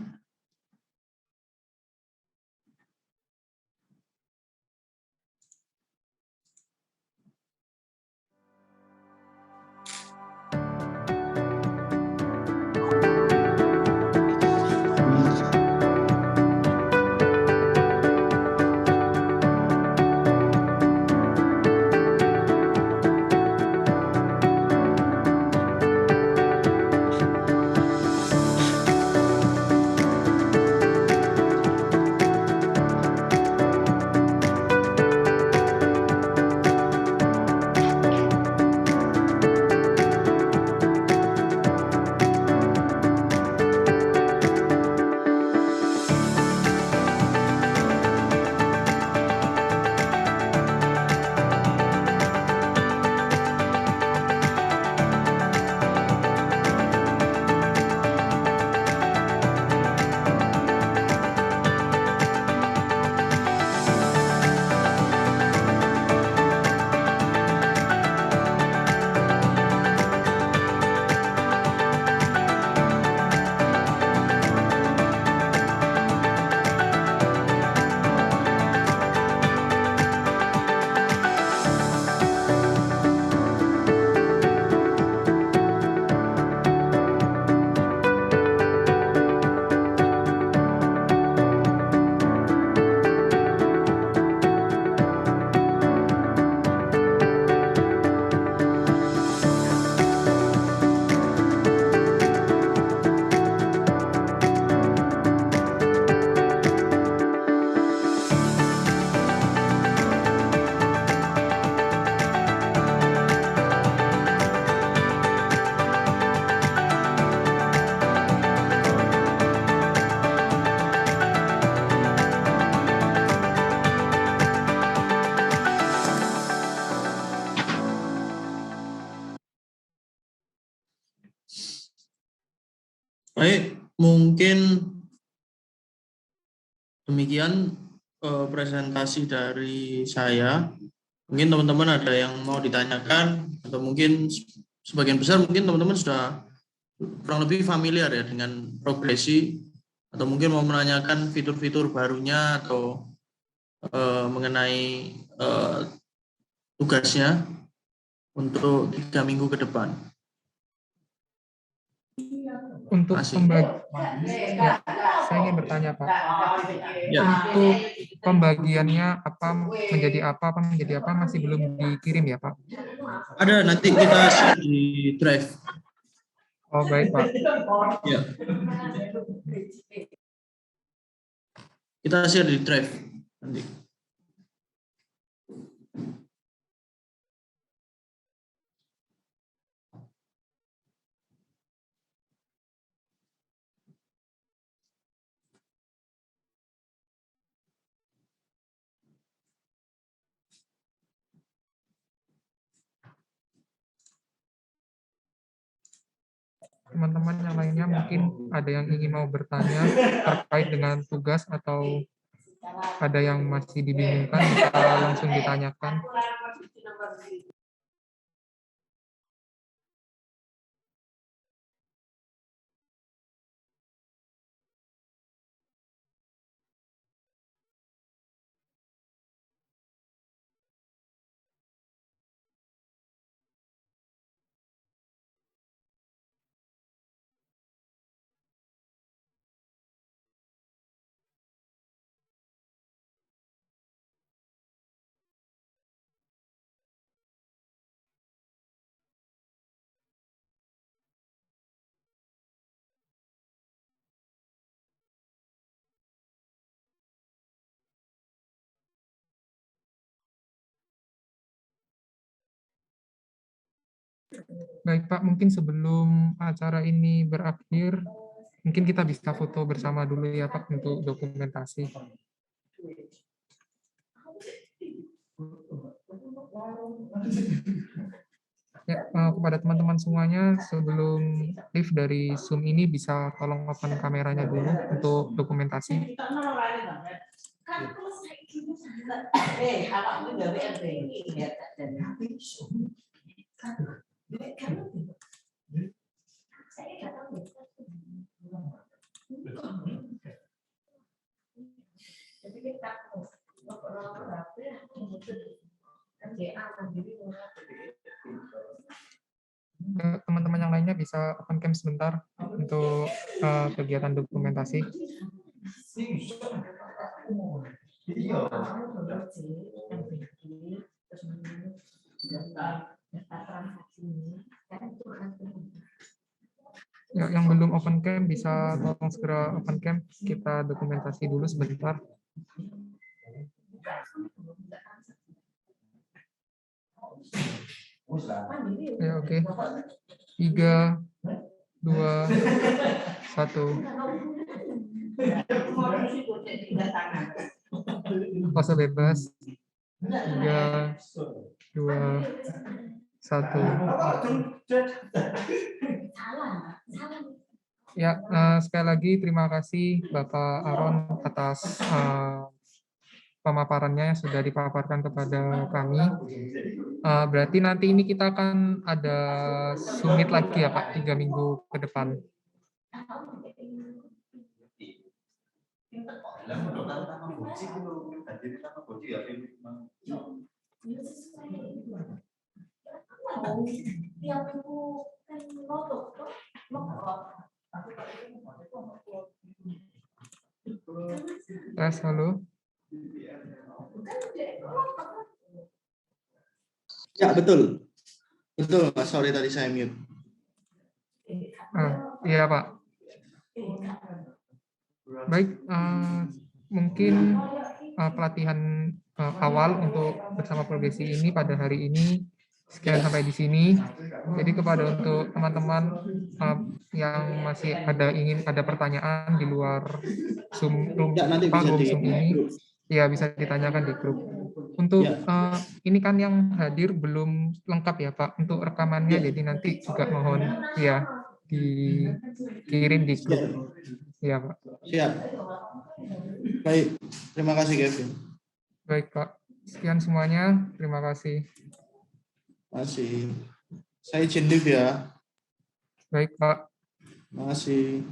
[SPEAKER 1] Baik, mungkin demikian presentasi dari saya. Mungkin teman-teman ada yang mau ditanyakan, atau mungkin sebagian besar mungkin teman-teman sudah kurang lebih familiar ya dengan progresi, atau mungkin mau menanyakan fitur-fitur barunya atau mengenai tugasnya untuk 3 minggu ke depan.
[SPEAKER 2] Untuk ya, saya ingin bertanya Pak,
[SPEAKER 1] Ya.
[SPEAKER 2] untuk pembagiannya apa menjadi apa masih belum dikirim ya Pak?
[SPEAKER 1] Ada, nanti kita share di drive.
[SPEAKER 2] Oh baik Pak.
[SPEAKER 1] Ya. Kita share di drive nanti.
[SPEAKER 2] Teman-teman yang lainnya mungkin ada yang ingin mau bertanya terkait dengan tugas atau ada yang masih dibingungkan, bisa langsung ditanyakan. Baik Pak, mungkin sebelum acara ini berakhir, mungkin kita bisa foto bersama dulu ya Pak untuk dokumentasi. Ya, kepada teman-teman semuanya, sebelum live dari Zoom ini bisa tolong open kameranya dulu untuk dokumentasi. Teman-teman yang lainnya bisa open cam sebentar untuk kegiatan dokumentasi. Ya, yang belum open cam bisa tolong segera open cam, kita dokumentasi dulu sebentar. Ya, oke. 3, 2, 1. Pose bebas. 3, 2, 1. Ya, sekali lagi terima kasih Bapak Aron atas pemaparannya yang sudah dipaparkan kepada kami. Berarti nanti ini kita akan ada summit lagi ya Pak, 3 minggu ke depan. Tes, halo.
[SPEAKER 1] Ya, betul. Betul, Mas. Sorry tadi saya mute.
[SPEAKER 2] Iya, Pak. Baik, mungkin pelatihan awal untuk bersama progresi ini pada hari ini sekian sampai di sini. Jadi kepada untuk teman-teman yang masih ingin ada pertanyaan di luar Zoom room,
[SPEAKER 1] Ya, nanti bisa
[SPEAKER 2] room
[SPEAKER 1] di
[SPEAKER 2] Zoom ini, ya bisa ditanyakan di grup. Untuk ini kan yang hadir belum lengkap ya Pak, untuk rekamannya, jadi nanti juga mohon ya dikirim di grup. Ya Pak.
[SPEAKER 1] Siap. Baik, terima kasih Kevin.
[SPEAKER 2] Baik Pak, sekian semuanya, terima kasih.
[SPEAKER 1] Masih. Saya izin live ya.
[SPEAKER 2] Baik Pak.
[SPEAKER 1] Terima kasih.